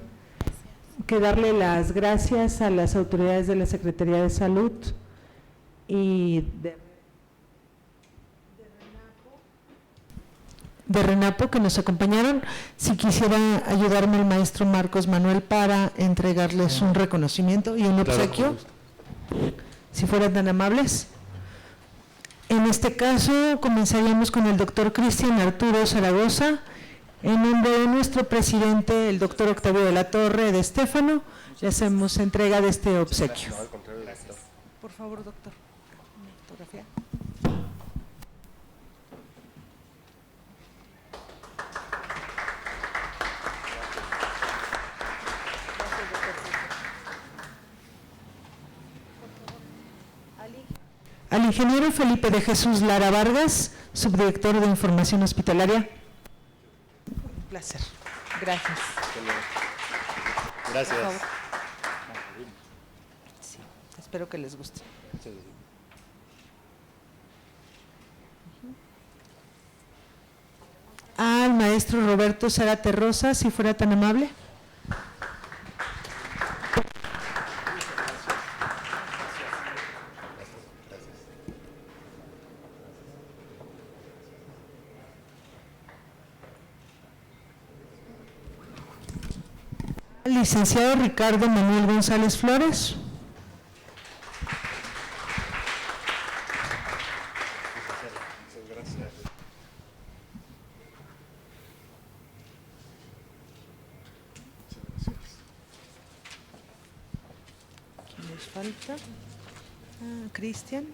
Speaker 1: Que darle las gracias a las autoridades de la Secretaría de Salud y de RENAPO que nos acompañaron. Si quisiera ayudarme el maestro Marcos Manuel para entregarles un reconocimiento y un obsequio, si fueran tan amables. En este caso comenzaríamos con el doctor Cristian Arturo Zaragoza, en nombre de nuestro presidente, el doctor Octavio de la Torre de Estéfano, le hacemos entrega de este obsequio. Por favor, doctor, una fotografía. Al ingeniero Felipe de Jesús Lara Vargas, subdirector de Información Hospitalaria. Un placer. Gracias.
Speaker 2: Gracias.
Speaker 1: Por favor. Sí, espero que les guste. Al maestro Roberto Zárate Rosa, si fuera tan amable. Licenciado Ricardo Manuel González Flores. ¿Quién les falta? Cristian.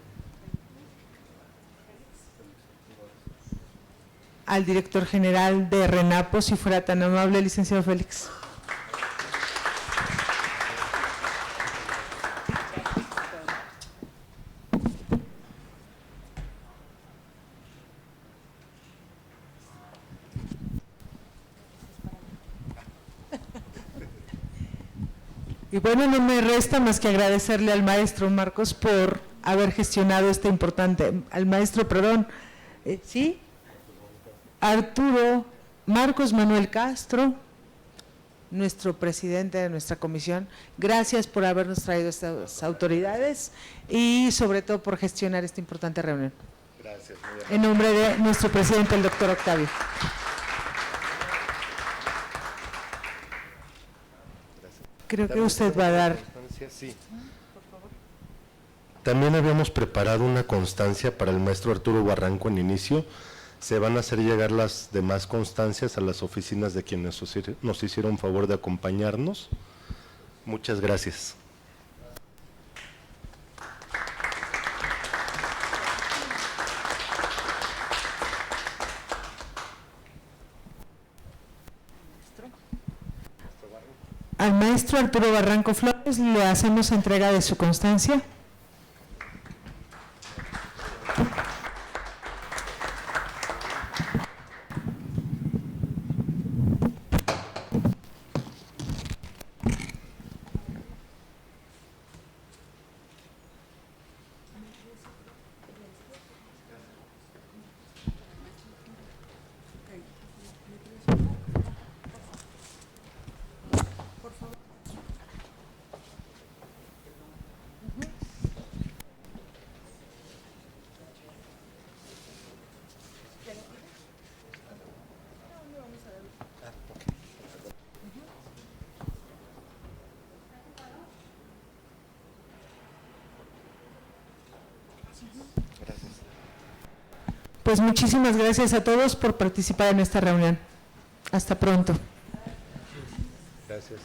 Speaker 1: Al director general de RENAPO, si fuera tan amable, licenciado Félix. Y bueno, no me resta más que agradecerle al maestro Marcos por haber gestionado este importante, al maestro, perdón, ¿sí? Arturo Marcos Manuel Castro, nuestro presidente de nuestra comisión, gracias por habernos traído estas autoridades y sobre todo por gestionar esta importante reunión.
Speaker 2: Gracias.
Speaker 1: En nombre de nuestro presidente, el doctor Octavio. Creo que usted va a dar.
Speaker 2: Sí. También habíamos preparado una constancia para el maestro Arturo Barranco en inicio. Se van a hacer llegar las demás constancias a las oficinas de quienes nos hicieron favor de acompañarnos. Muchas gracias.
Speaker 1: Al maestro Arturo Barranco Flores le hacemos entrega de su constancia. Pues muchísimas gracias a todos por participar en esta reunión. Hasta pronto.
Speaker 2: Gracias.